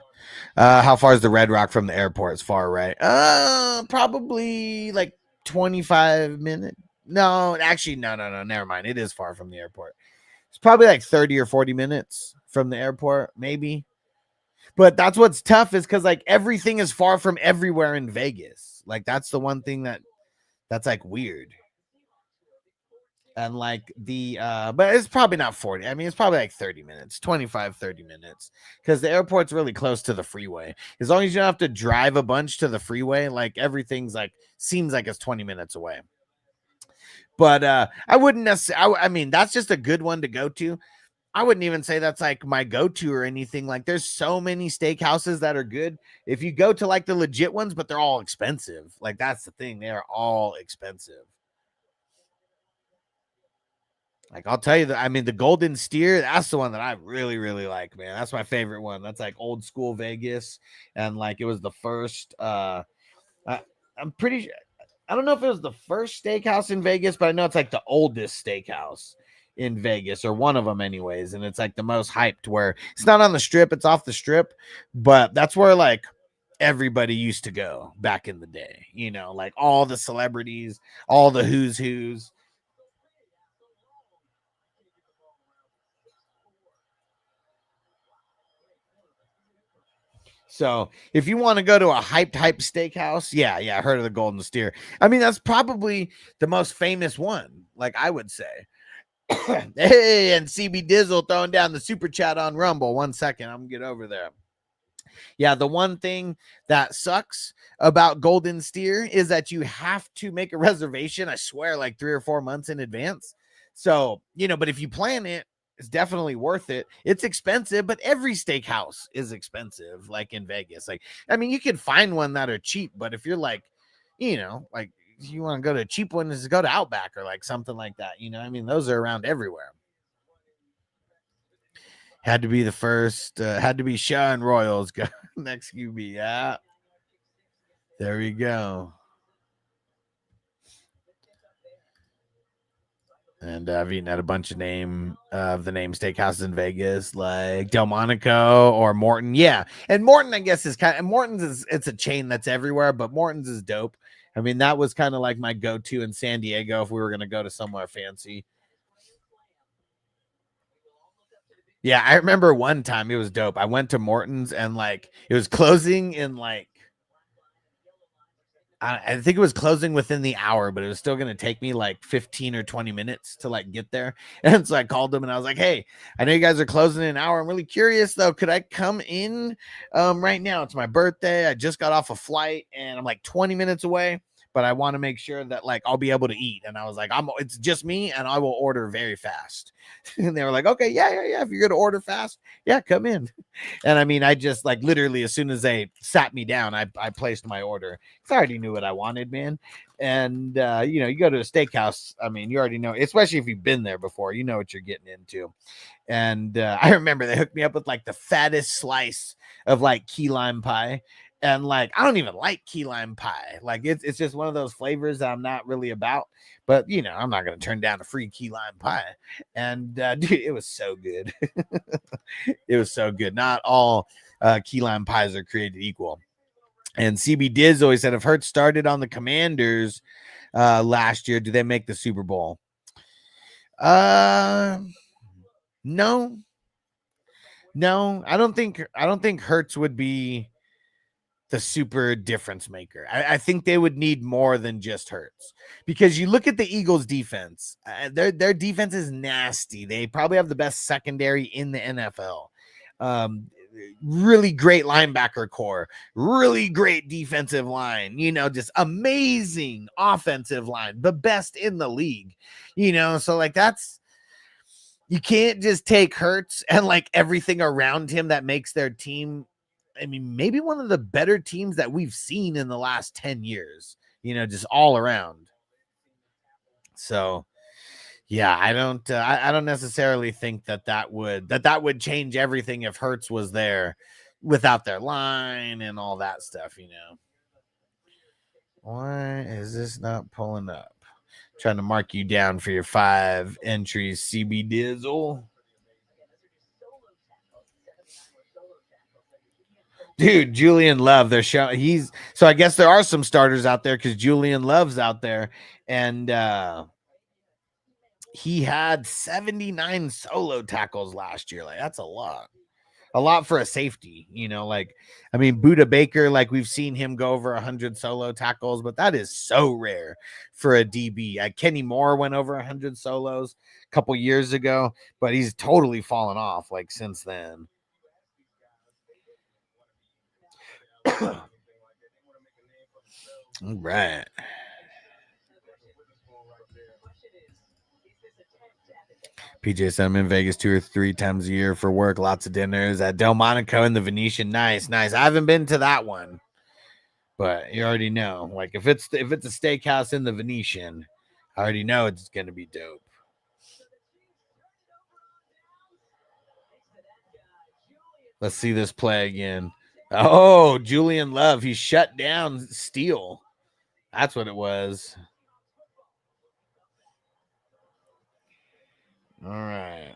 How far is the Red Rock from the airport? It's far, right? Probably like 25 minutes. No, actually, no. Never mind. It is far from the airport. It's probably like 30 or 40 minutes from the airport, maybe. But that's what's tough is because like everything is far from everywhere in Vegas. Like that's the one thing that's like weird. And like but it's probably not 40. I mean, it's probably like 30 minutes, 25, 30 minutes. Because the airport's really close to the freeway. As long as you don't have to drive a bunch to the freeway, like everything's like seems like it's 20 minutes away. But I wouldn't necessarily, I mean, that's just a good one to go to. I wouldn't even say that's like my go-to or anything. Like there's so many steakhouses that are good. If you go to like the legit ones, but they're all expensive. Like that's the thing. They are all expensive. Like I'll tell you that, I mean, the Golden Steer, that's the one that I really, really like, man. That's my favorite one. That's like old school Vegas. And like it was the first I'm pretty sure, I don't know if it was the first steakhouse in Vegas, but I know it's like the oldest steakhouse in Vegas, or one of them anyways, and it's like the most hyped, where it's not on the strip, it's off the strip, but that's where like everybody used to go back in the day, you know, like all the celebrities, all the who's. So if you want to go to a hyped steakhouse, yeah, I heard of the Golden Steer. I mean, that's probably the most famous one, like I would say. Hey, and CB Dizzle throwing down the super chat on Rumble. 1 second, I'm gonna get over there. Yeah, the one thing that sucks about Golden Steer is that you have to make a reservation, I swear, like 3 or 4 months in advance. So, you know, but if you plan it, it's definitely worth it. It's expensive, but every steakhouse is expensive, like in Vegas. Like, I mean, you can find one that are cheap, but if you're like, you know, like you want to go to a cheap one, is go to Outback or like something like that. You know, I mean, those are around everywhere. Had to be the first, had to be Sean Royals next QB. Yeah. There we go. And I've eaten at a bunch of the name steakhouses in Vegas, like Delmonico or Morton. Yeah. And Morton, I guess, is kind of, Morton's it's a chain that's everywhere, but Morton's is dope. I mean, that was kind of like my go-to in San Diego if we were going to go to somewhere fancy. Yeah, I remember one time it was dope. I went to Morton's and like it was closing in like, I think it was closing within the hour, but it was still going to take me like 15 or 20 minutes to like get there. And so I called them and I was like, hey, I know you guys are closing in an hour. I'm really curious though. Could I come in right now? It's my birthday. I just got off a flight and I'm like 20 minutes away, but I want to make sure that like I'll be able to eat. And I was like, it's just me and I will order very fast. And they were like, okay, yeah. If you're going to order fast, yeah, come in. And I mean, I just like literally as soon as they sat me down, I placed my order. I already knew what I wanted, man. And you know, you go to a steakhouse, I mean, you already know, especially if you've been there before, you know what you're getting into. And I remember they hooked me up with like the fattest slice of like key lime pie. And like, I don't even like key lime pie. Like it's just one of those flavors that I'm not really about, but you know, I'm not going to turn down a free key lime pie. And dude, it was so good. It was so good. Not all key lime pies are created equal. And CB Diz always said, if Hurts started on the Commanders last year, do they make the Super Bowl? No, I don't think Hurts would be the super difference maker. I think they would need more than just Hurts, because you look at the Eagles defense, their defense is nasty. They probably have the best secondary in the NFL. really great linebacker core, really great defensive line, just amazing offensive line, the best in the league, so like you can't just take Hurts and like everything around him that makes their team, I mean, maybe one of the better teams that we've seen in the last 10 years, just all around. So yeah, I don't necessarily think that would change everything if Hurts was there without their line and all that stuff, Why is this not pulling up? Trying to mark you down for your 5 entries, CB Dizzle. Dude, Julian Love, they're showing so I guess there are some starters out there because Julian Love's out there, and he had 79 solo tackles last year. Like, that's a lot for a safety, like, I mean, Buda Baker, like we've seen him go over 100 solo tackles, but that is so rare for a DB. Kenny Moore went over 100 solos a couple years ago, but he's totally fallen off like since then. All right. PJ said I'm in Vegas 2 or 3 times a year for work. Lots of dinners at Delmonico and the Venetian. Nice. I haven't been to that one, but you already know. Like if it's a steakhouse in the Venetian, I already know it's gonna be dope. Let's see this play again. Oh, Julian Love. He shut down Steele. That's what it was. All right.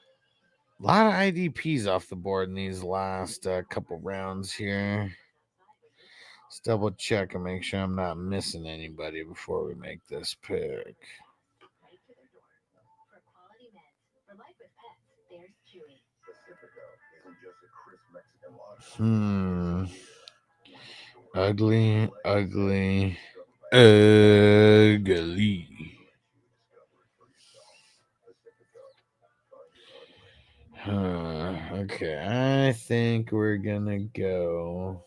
A lot of IDPs off the board in these last couple rounds here. Let's double check and make sure I'm not missing anybody before we make this pick. Ugly. Okay, I think we're gonna go.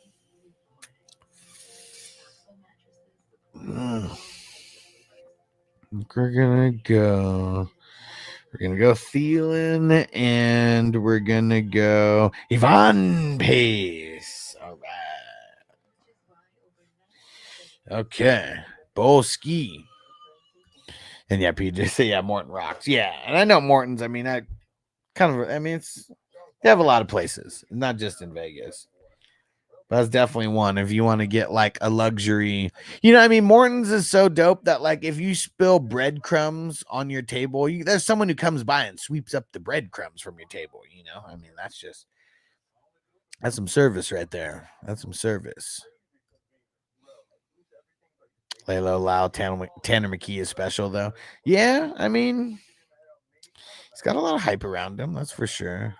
We're gonna go Thielen, and we're gonna go Ivan Pace. All right. Okay. Bolski. And yeah, PJ say Morton rocks. Yeah, and I know Morton's. I mean, it's they have a lot of places, not just in Vegas. That's definitely one if you want to get like a luxury. Morton's is so dope that like if you spill breadcrumbs on your table, there's someone who comes by and sweeps up the breadcrumbs from your table. That's some service right there. That's some service. Lalo Lau, Tanner McKee is special though. Yeah, I mean, he's got a lot of hype around him. That's for sure.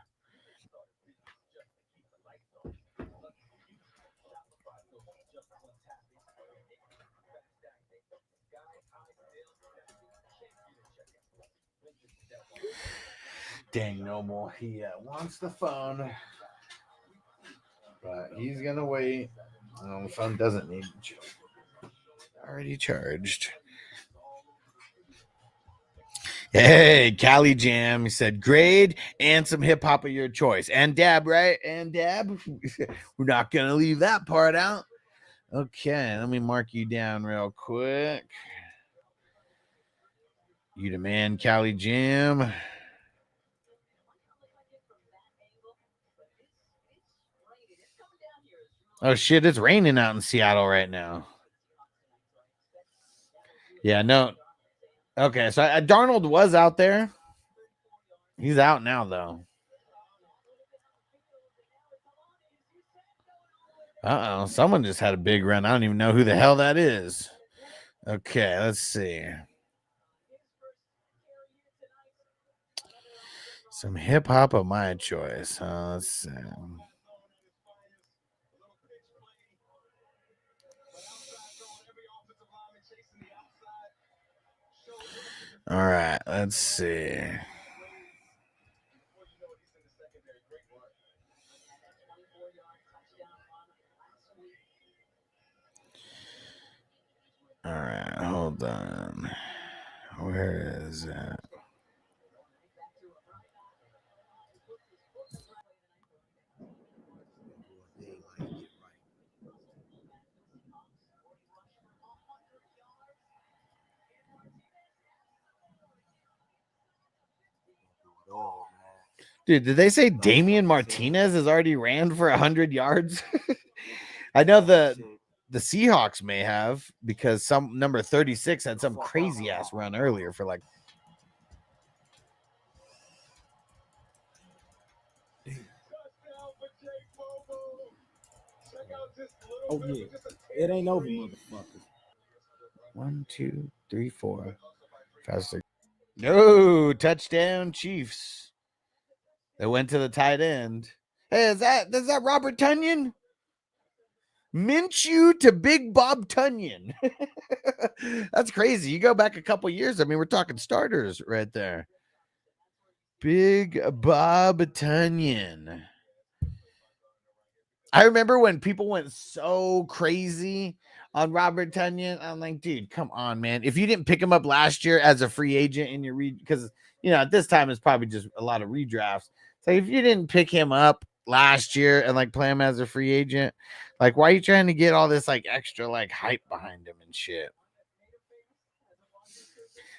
Dang, Noble. He wants the phone, but he's gonna wait. The phone doesn't need already charged. Hey, Cali Jam. He said, grade and some hip hop of your choice. And dab, right? And dab. We're not gonna leave that part out. Okay, let me mark you down real quick. You the man, Cali Jam. Oh shit, it's raining out in Seattle right now. Yeah, no. Okay, so Darnold was out there. He's out now, though. Uh-oh, someone just had a big run. I don't even know who the hell that is. Okay, let's see. Some hip-hop of my choice. Let's see. All right, let's see. All right, hold on. Where is it? Dude, did they say Damian Martinez has already ran for 100 yards? I know the Seahawks may have, because some number 36 had some crazy ass run earlier for like. Oh yeah, it ain't over, motherfuckers. 1, 2, 3, 4, 5, 6. No, touchdown Chiefs. They went to the tight end. Hey, is that Robert Tunyon? Minshew to Big Bob Tunyon. That's crazy. You go back a couple years. I mean, we're talking starters right there. Big Bob Tunyon. I remember when people went so crazy on Robert Tunyon. I'm like, dude, come on, man. If you didn't pick him up last year as a free agent in your because at this time it's probably just a lot of redrafts. So if you didn't pick him up last year and like play him as a free agent, like why are you trying to get all this like extra like hype behind him and shit?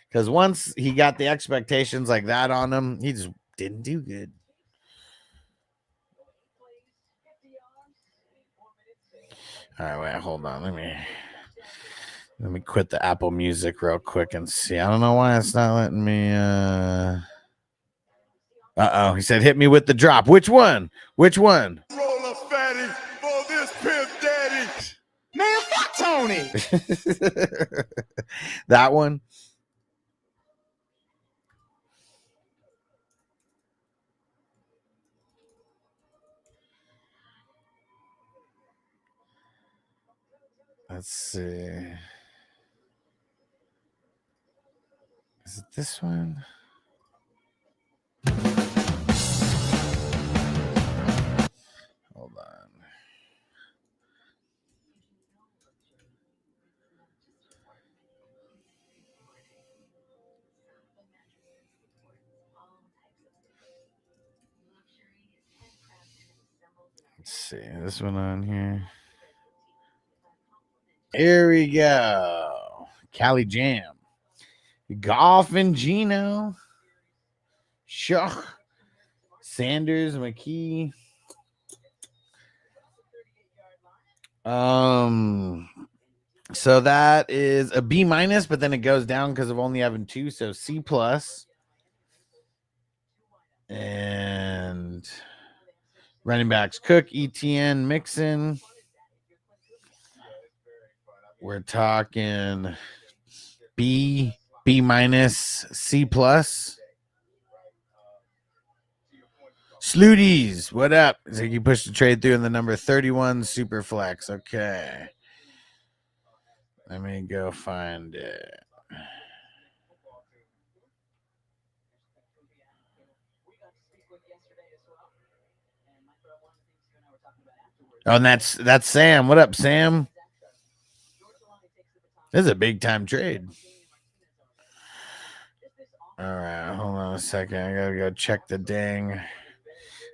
Because once he got the expectations like that on him, he just didn't do good. All right, wait, hold on. Let me quit the Apple Music real quick and see. I don't know why it's not letting me. Uh-oh, he said, hit me with the drop. Which one? Which one? Roll a fatty for this pimp daddy. Man, fuck Tony. That one. Let's see. Is it this one? Hold on. Let's see. This one on here. Here we go. Cali Jam. Goff and Gino. Shuck. Sanders, McKee. So that is a B minus, but then it goes down because of only having 2. So C plus. And running backs Cook, ETN, Mixon. We're talking B minus, C plus. Sluties, what up? So you push the trade through in the number 31 super flex. Okay. Let me go find it. Oh, and that's Sam. What up, Sam? This is a big time trade. All right, hold on a second. I gotta go check the ding.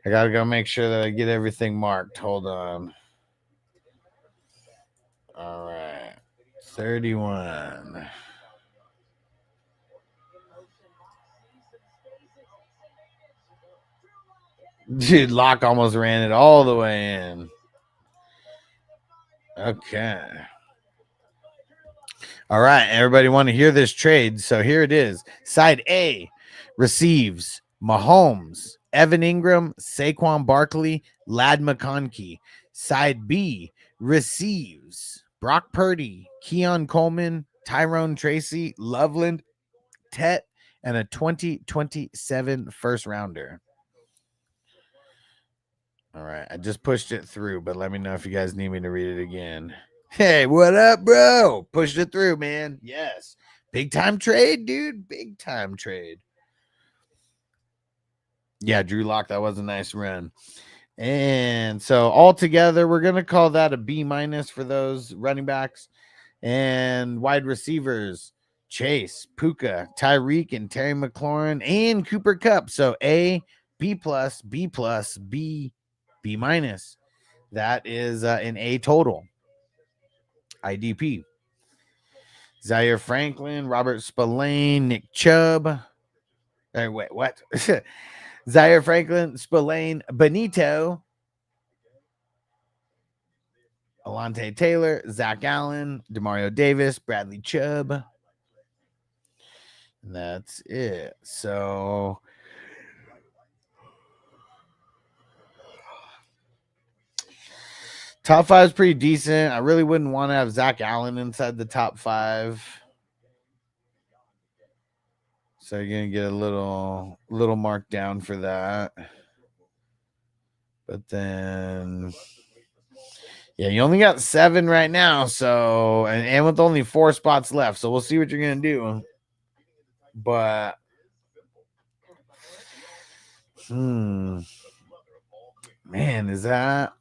I gotta go make sure that I get everything marked. Hold on. All right, 31. Dude, Locke almost ran it all the way in. Okay. All right, everybody want to hear this trade? So here it is. Side A receives Mahomes, Evan Ingram, Saquon Barkley, Lad McConkey. Side B receives Brock Purdy, Keon Coleman, Tyrone Tracy, Loveland, Tet, and a 2027 first rounder. All right, I just pushed it through, but let me know if you guys need me to read it again. Hey, what up, bro? Pushed it through, man. Yes. Big time trade, dude. Big time trade. Yeah, Drew Lock, that was a nice run. And so altogether, we're going to call that a B minus for those running backs. And wide receivers, Chase, Puka, Tyreek, and Terry McLaurin, and Cooper Kupp. So A, B plus, B plus, B, B minus. That is an A total. IDP. Zaire Franklin, Robert Spillane, Nick Chubb. Wait, what? Zaire Franklin, Spillane, Benito, Alante Taylor, Zach Allen, Demario Davis, Bradley Chubb. And that's it. So top 5 is pretty decent. I really wouldn't want to have Zach Allen inside the top 5. So you're gonna get a little mark down for that. But then yeah, you only got 7 right now. So and with only 4 spots left. So we'll see what you're gonna do. But man, is that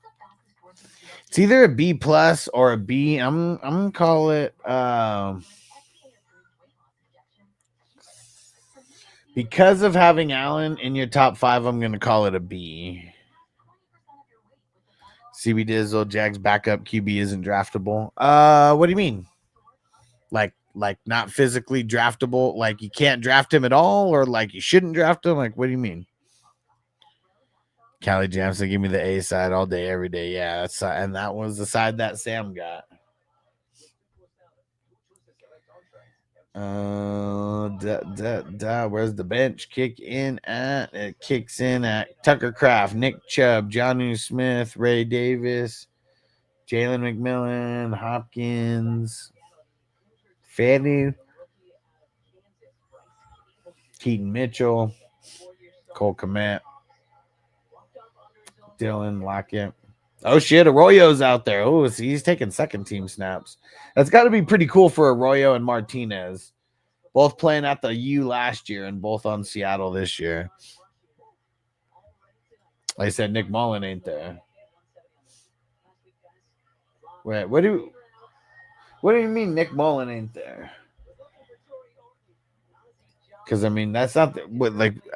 it's either a B plus or a B. I'm gonna call it because of having Allen in your top 5, I'm gonna call it a B. CB Dizzle, Jags backup QB isn't draftable. What do you mean? Like not physically draftable? Like you can't draft him at all, or like you shouldn't draft him? Like what do you mean? Callie Jamson, give me the A side all day, every day. Yeah, that's and that was the side that Sam got. Where's the bench kick in at? It kicks in at Tucker Kraft, Nick Chubb, Jonnu Smith, Ray Davis, Jalen McMillan, Hopkins, Fanny, Keaton Mitchell, Cole Kmet, Dylan Lockett. Oh shit, Arroyo's out there. Oh, he's taking second team snaps. That's got to be pretty cool for Arroyo and Martinez. Both playing at the U last year and both on Seattle this year. Like I said, Nick Mullen ain't there. Wait, what do you mean Nick Mullen ain't there? Because I mean that's not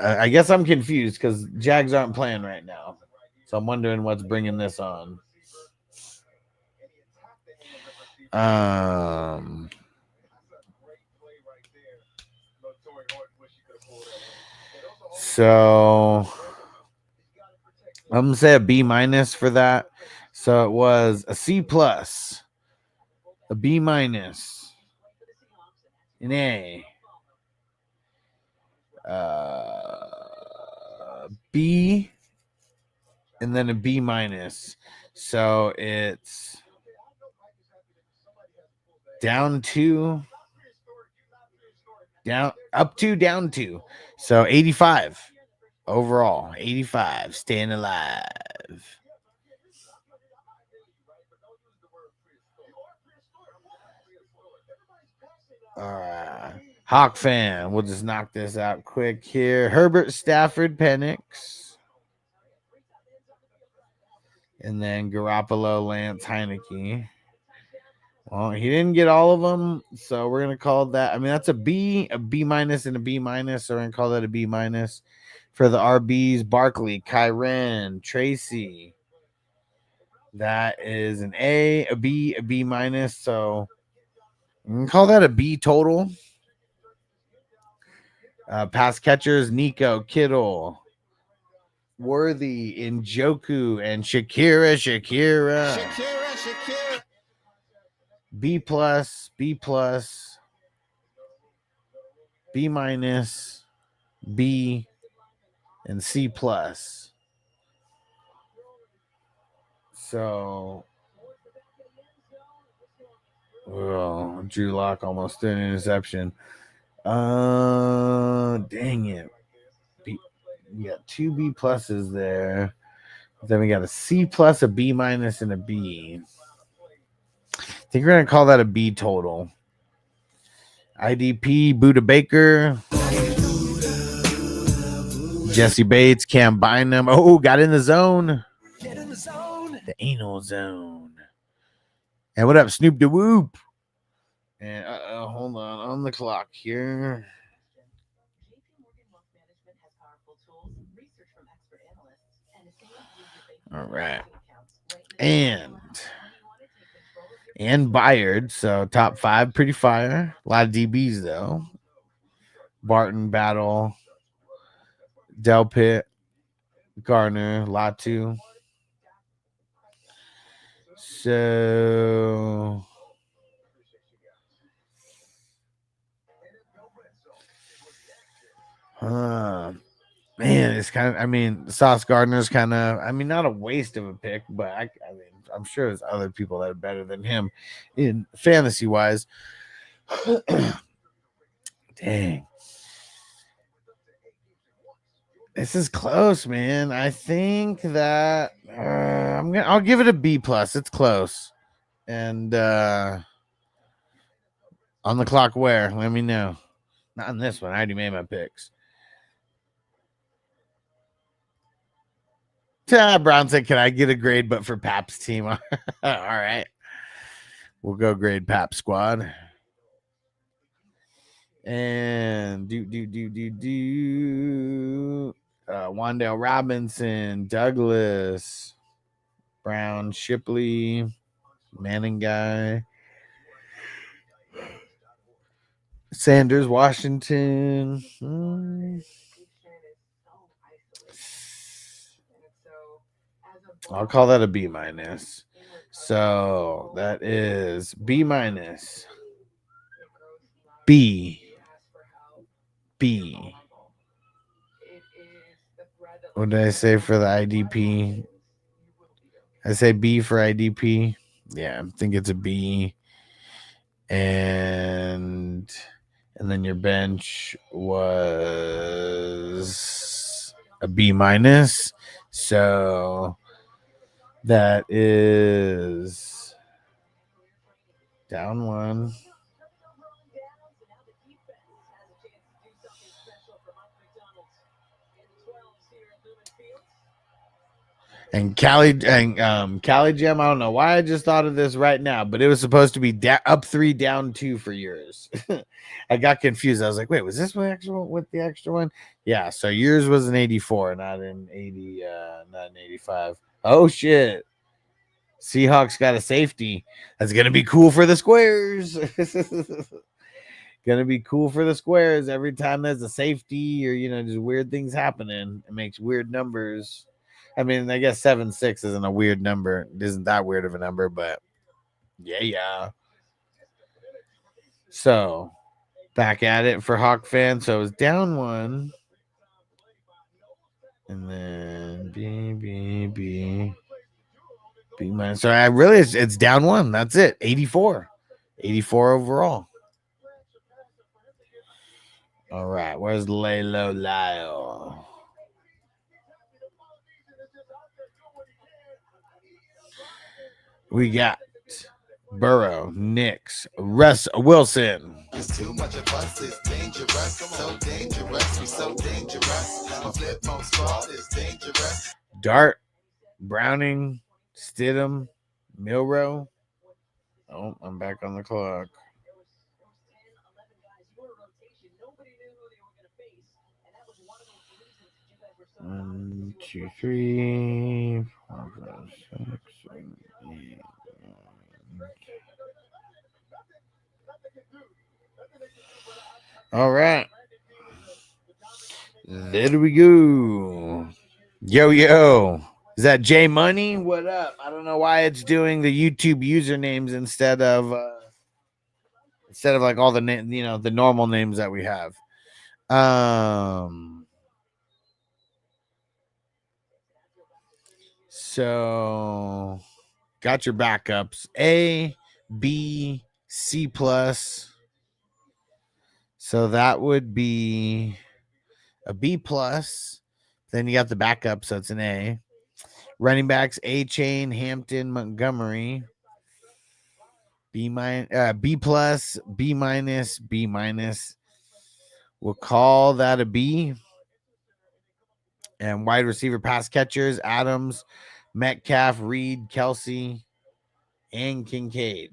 I guess I'm confused because Jags aren't playing right now. So I'm wondering what's bringing this on. So I'm gonna say a B minus for that. So it was a C plus, a B minus, an A, B, and then a B minus. So it's down 2, up 2, down 2. So 85 overall. 85, staying alive. All right. Hawk fan. We'll just knock this out quick here. Herbert, Stafford, Penix. And then Garoppolo, Lance, Heineke. Well, he didn't get all of them, so we're going to call that. I mean, that's a B minus, and a B minus. So we're going to call that a B minus. For the RBs, Barkley, Kyren, Tracy. That is an A, a B minus. So I'm going to call that a B total. Pass catchers, Nico, Kittle, Worthy, Njoku, and Shakira. B plus, B plus, B minus, B, and C plus. So, Drew Lock almost threw an interception. Dang it. We got 2 B pluses there. Then we got a C plus, a B minus, and a B. I think we're going to call that a B total. IDP, Buda Baker, Jesse Bates, Cam Bynum. Oh, got in the zone. Get in the zone. The anal zone. And what up, Snoop Da Whoop? And hold on the clock here. All right. And Byard, so top 5, pretty fire. A lot of DBs though. Barton, Battle, Delpit, Garner, Latu. So man, it's kind of, I mean, Sauce Gardner's kind of, I mean, not a waste of a pick, but I mean, I'm sure there's other people that are better than him in fantasy wise. Dang. This is close, man. I think that I'll give it a B plus. It's close. And on the clock where? Let me know. Not on this one. I already made my picks. Brown said, can I get a grade but for Pap's team? All right. We'll go grade Pap squad. And Wandale Robinson, Douglas, Brown, Shipley, Manning guy, Sanders, Washington. I'll call that a B minus. So that is B minus. B. What did I say for the IDP? I say B for IDP. Yeah, I think it's a B. And then your bench was a B minus. So that is down 1. And Cali Jam, I don't know why I just thought of this right now, but it was supposed to be up 3, down 2 for yours. I got confused. I was like, wait, was this with the extra one? Yeah, so yours was an 84, not an 80, not an 85. Oh shit. Seahawks got a safety. That's gonna be cool for the squares. Gonna be cool for the squares. Every time there's a safety or just weird things happening, it makes weird numbers. I mean, I guess 7-6 isn't a weird number. It isn't that weird of a number, but yeah. So back at it for Hawk fans. So it was down 1. And then B minus. So I really it's down 1. That's it. 84. 84 overall. All right. Where's Laylo Lyle? We got Burrow, Nix, Russ Wilson. It's too much of us, it's dangerous, so dangerous, we so dangerous. A flip phone squad is dangerous. Dart, Browning, Stidham, Milrow. Oh, I'm back on the clock. 1, 2, 3, 4, 5, 6, 7, 8. All right. There we go. Yo. Is that J Money? What up? I don't know why it's doing the YouTube usernames instead of like all the the normal names that we have. So got your backups. A, B, C plus. So that would be a B plus. Then you got the backup, so it's an A. Running backs: A Chain, Hampton, Montgomery. B plus, B minus, B minus. We'll call that a B. And wide receiver pass catchers: Adams, Metcalf, Reed, Kelsey, and Kincaid.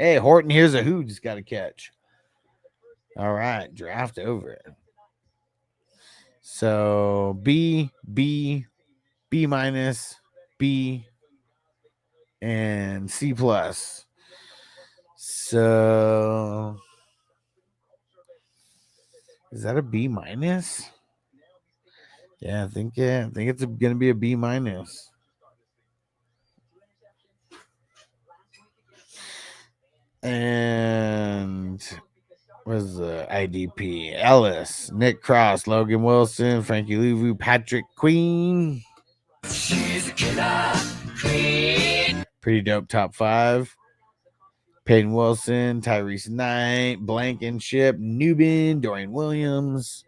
Hey, Horton, here's a who just got a catch. All right, draft over. So B, minus, B, and C plus. So is that a B minus? Yeah, I think it's gonna be a B minus. And where's the IDP? Ellis, Nick Cross, Logan Wilson, Frankie Louvu, Patrick Queen. Pretty dope top 5. Peyton Wilson, Tyrese Knight, Blankenship, Newbin, Dorian Williams.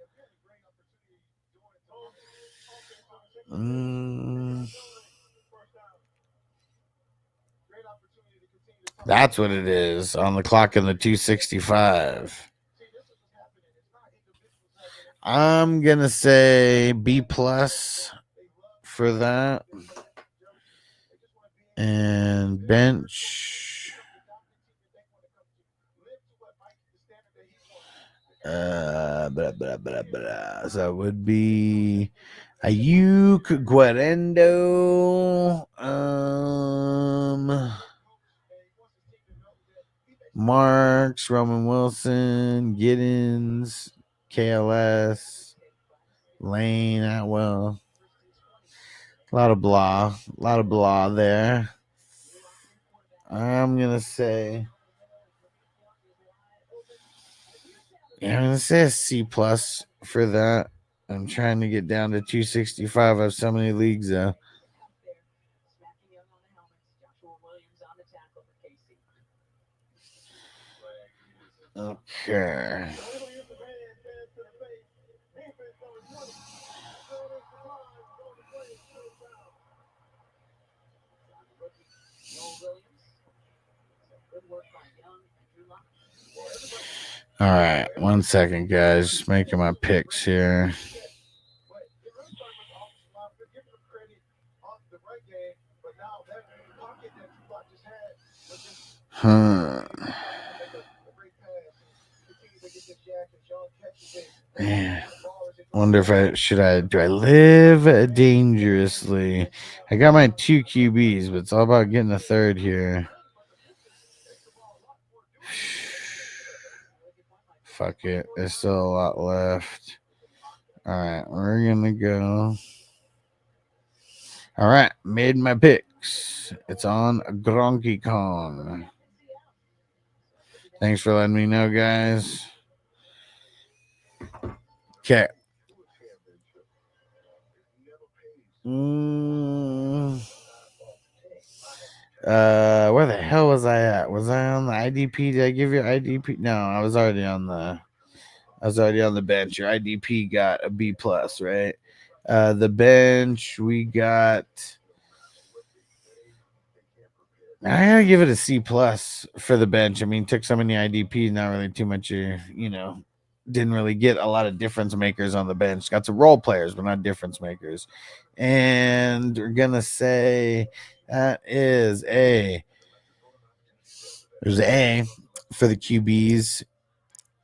That's what it is on the clock in the 265. I'm going to say B plus for that. And bench. So it would be Ayuk, Guarendo, Marks, Roman Wilson, Giddens, KLS, Lane, Atwell. A lot of blah there. I'm gonna say a C plus for that. I'm trying to get down to 265. I have so many leagues though. Okay. All right, 1 second, guys. Just making my picks here. Man, wonder if do I live dangerously? I got my 2 QBs, but it's all about getting a third here. Fuck it. There's still a lot left. All right, we're gonna go. All right, made my picks. It's on Gronky Kong. Thanks for letting me know, guys. Okay. Where the hell was I at? Was I on the IDP? Did I give you IDP? No, I was already on the bench. Your IDP got a B plus, right? The bench we got. I gotta give it a C plus for the bench. I mean, took so many IDPs, not really too much. Didn't really get a lot of difference makers on the bench. Got some role players, but not difference makers. And we're gonna say that is A. There's A for the QBs.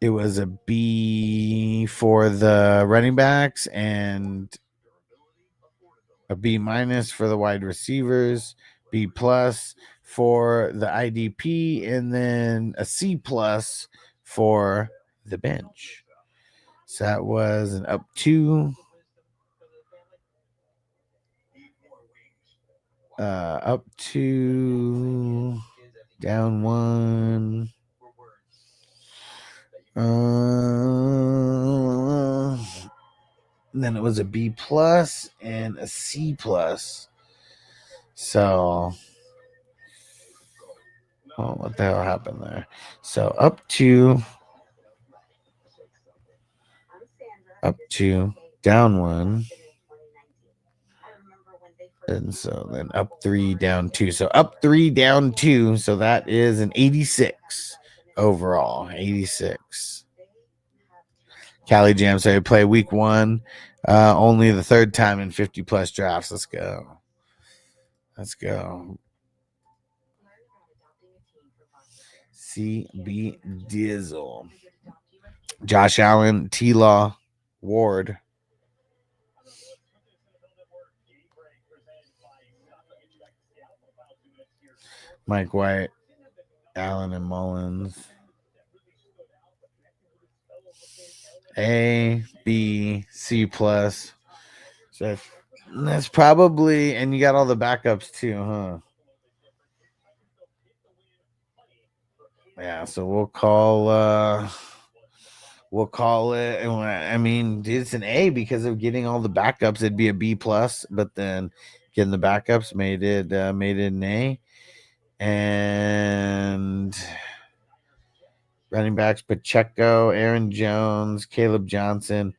It was a B for the running backs and a B minus for the wide receivers, B plus for the IDP, and then a C plus for the bench. So that was an up 2. Up 2, down 1. Then it was a B plus and a C plus. So, what the hell happened there? So up 2, down 1. And so then up 3, down 2. So up 3, down 2. So that is an 86 overall. 86. Cali Jam. So we play week 1. Only the 3rd time in 50 plus drafts. Let's go. C, B, Dizzle. Josh Allen, T-Law, Ward. Mike White, Allen, and Mullins. A, B, C plus. So that's probably, and you got all the backups too, huh? Yeah, so we'll call it. I mean, it's an A because of getting all the backups. It'd be a B plus, but then getting the backups made it an A. And running backs: Pacheco, Aaron Jones, Caleb Johnson.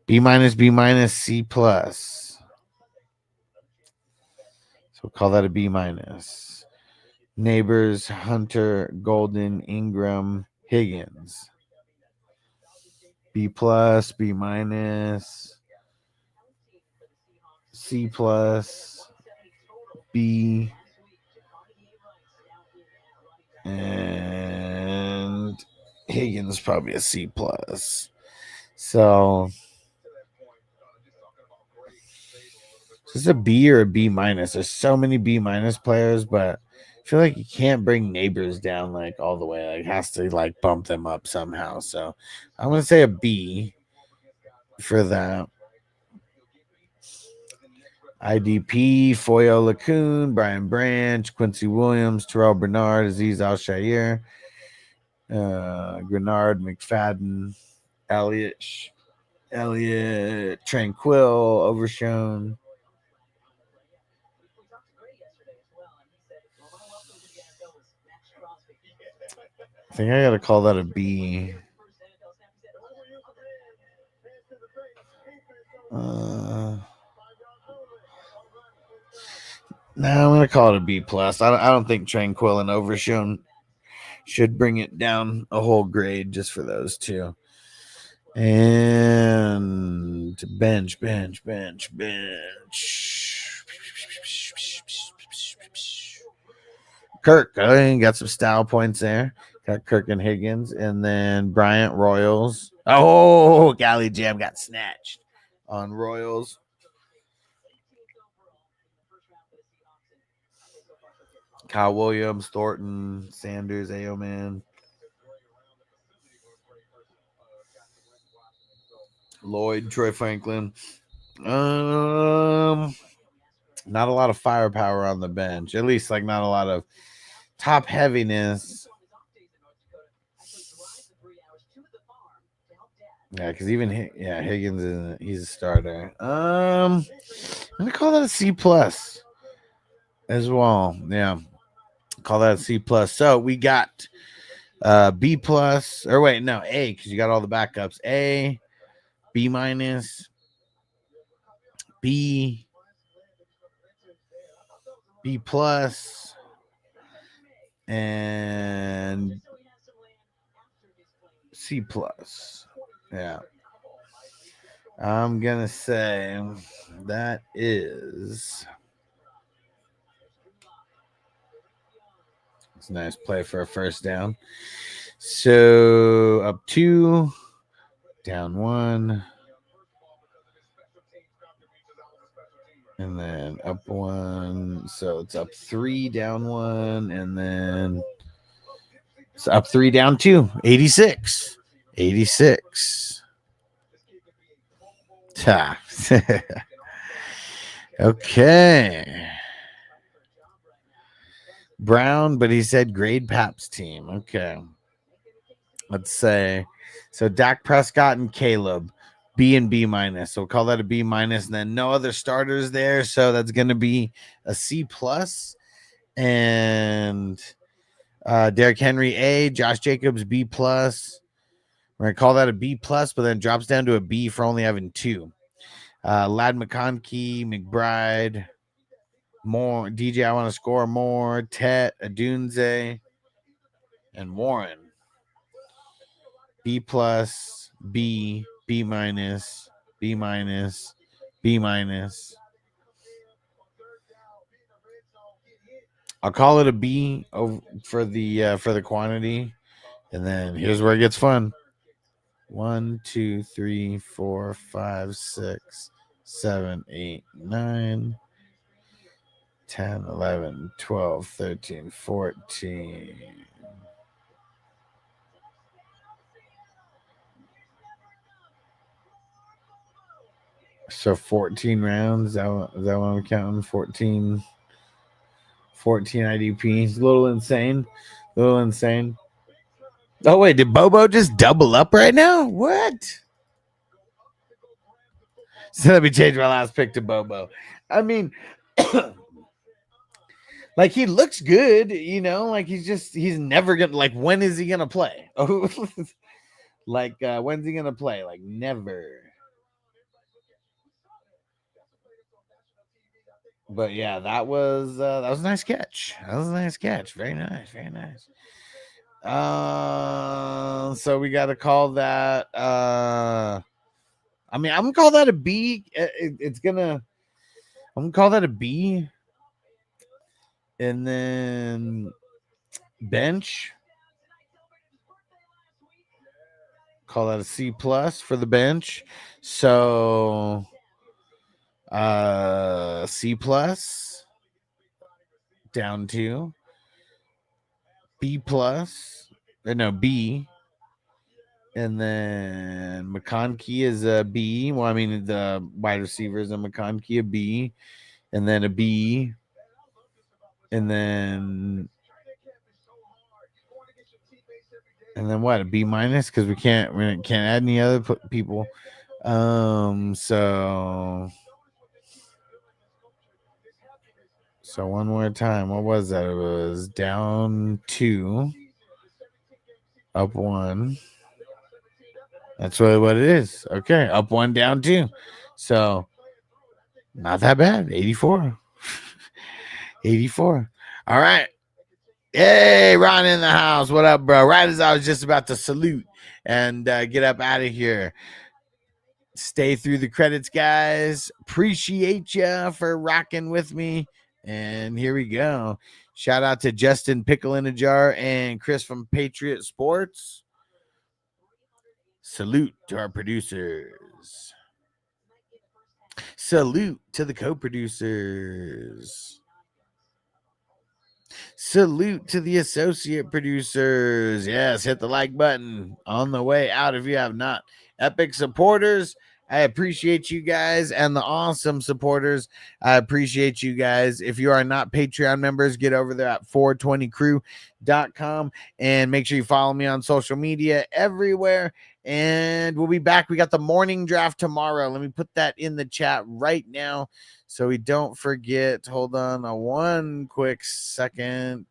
B minus, B minus, C plus. So we'll call that a B minus. Neighbors: Hunter, Golden, Ingram, Higgins. B plus, B minus, C plus, B, and Higgins probably a C plus. So is this a B or a B minus? There's so many B minus players, but I feel like you can't bring Neighbors down like all the way. Like it has to like bump them up somehow. So I'm gonna say a B for that. IDP, Foyo Lacoon, Brian Branch, Quincy Williams, Terrell Bernard, Aziz Al-Shair, Grenard, McFadden, Elliott, Tranquil, Overshown. I think I got to call that a B. No, I'm going to call it a B plus. I don't think Tranquil and Overshown should bring it down a whole grade just for those two. And bench. Kirk, got some style points there. Got Kirk and Higgins. And then Bryant Royals. Oh, Galley Jam got snatched on Royals. Kyle Williams, Thornton, Sanders, Aoman. Lloyd, Troy Franklin. Not a lot of firepower on the bench. At least like not a lot of top heaviness. Yeah, because even Higgins he's a starter. I'm gonna call that a C plus as well. Yeah, call that a C plus. So we got B plus, or wait, no, A, because you got all the backups. A, B minus, B, B plus, and C plus. Yeah. I'm gonna say that is it's a nice play for a first down. So up 2, down 1, and then up 1. So it's up 3, down 1, and then it's up 3, down 2. 86. Ta. Okay. Brown, but he said grade Paps team. Okay. Let's say so Dak Prescott and Caleb, B and B minus. So we'll call that a B minus, and then no other starters there. So that's gonna be a C plus. And Derrick Henry A, Josh Jacobs B plus. We're gonna call that a B plus, but then drops down to a B for only having 2. Lad McConkey, McBride, more DJ. I want to score more. Tet, Adunze, and Warren. B plus, B, B minus, B minus, B minus. I'll call it a B for the quantity, and then here's where it gets fun. 1, 2, 3, 4, 5, 6, 7, 8, 9, 10, 11, 12, 13, 14. So 14 rounds. Is that what I'm counting? 14 IDPs. A little insane. Oh, wait. Did Bobo just double up right now? What? So let me change my last pick to Bobo. I mean, like, he looks good, you know, like he's never gonna, like, when is he gonna play? Oh, like, when's he gonna play? Like, never. But yeah, that was a nice catch. Very nice. So we got to call that. I mean, I'm gonna call that a B. I'm gonna call that a B, and then bench. Call that a C plus for the bench. So C plus down to B plus, or no, B, and then McConkey is a B. Well, I mean, the wide receivers and McConkey a B, and then a B, and then what, a B minus, because we can't add any other people. So one more time, what was that? It was down 2, up 1. That's really what it is. Okay, up 1, down 2. So not that bad. 84. 84. All right. Hey, Ron in the house. What up, bro? Right as I was just about to salute and get up out of here. Stay through the credits, guys. Appreciate you for rocking with me. And here we go. Shout out to Justin Pickle in a Jar and Chris from Patriot Sports. Salute to our producers. Salute to the co-producers. Salute to the associate producers. Yes, hit the like button on the way out if you have not. Epic supporters, I appreciate you guys, and the awesome supporters, I appreciate you guys. If you are not Patreon members, get over there at 420crew.com and make sure you follow me on social media everywhere. And we'll be back. We got the morning draft tomorrow. Let me put that in the chat right now so we don't forget. Hold on one quick second.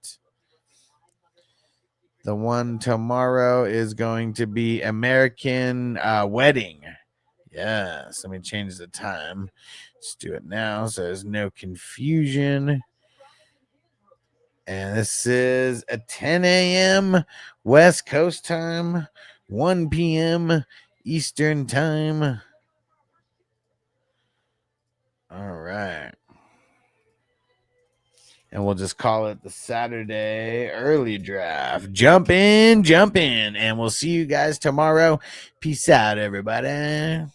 The one tomorrow is going to be American Wedding. Yes, let me change the time. Let's do it now so there's no confusion. And this is at 10 a.m. West Coast time, 1 p.m. Eastern time. All right. And we'll just call it the Saturday early draft. Jump in. And we'll see you guys tomorrow. Peace out, everybody.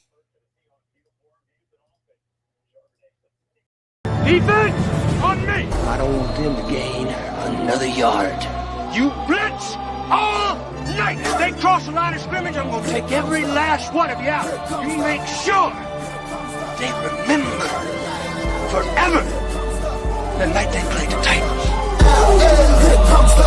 Defense on me. I don't want them to gain another yard. You blitz all night. If they cross the line of scrimmage, I'm going to take every last one of you out. You make sure they remember forever the night they played the Titans. Here comes the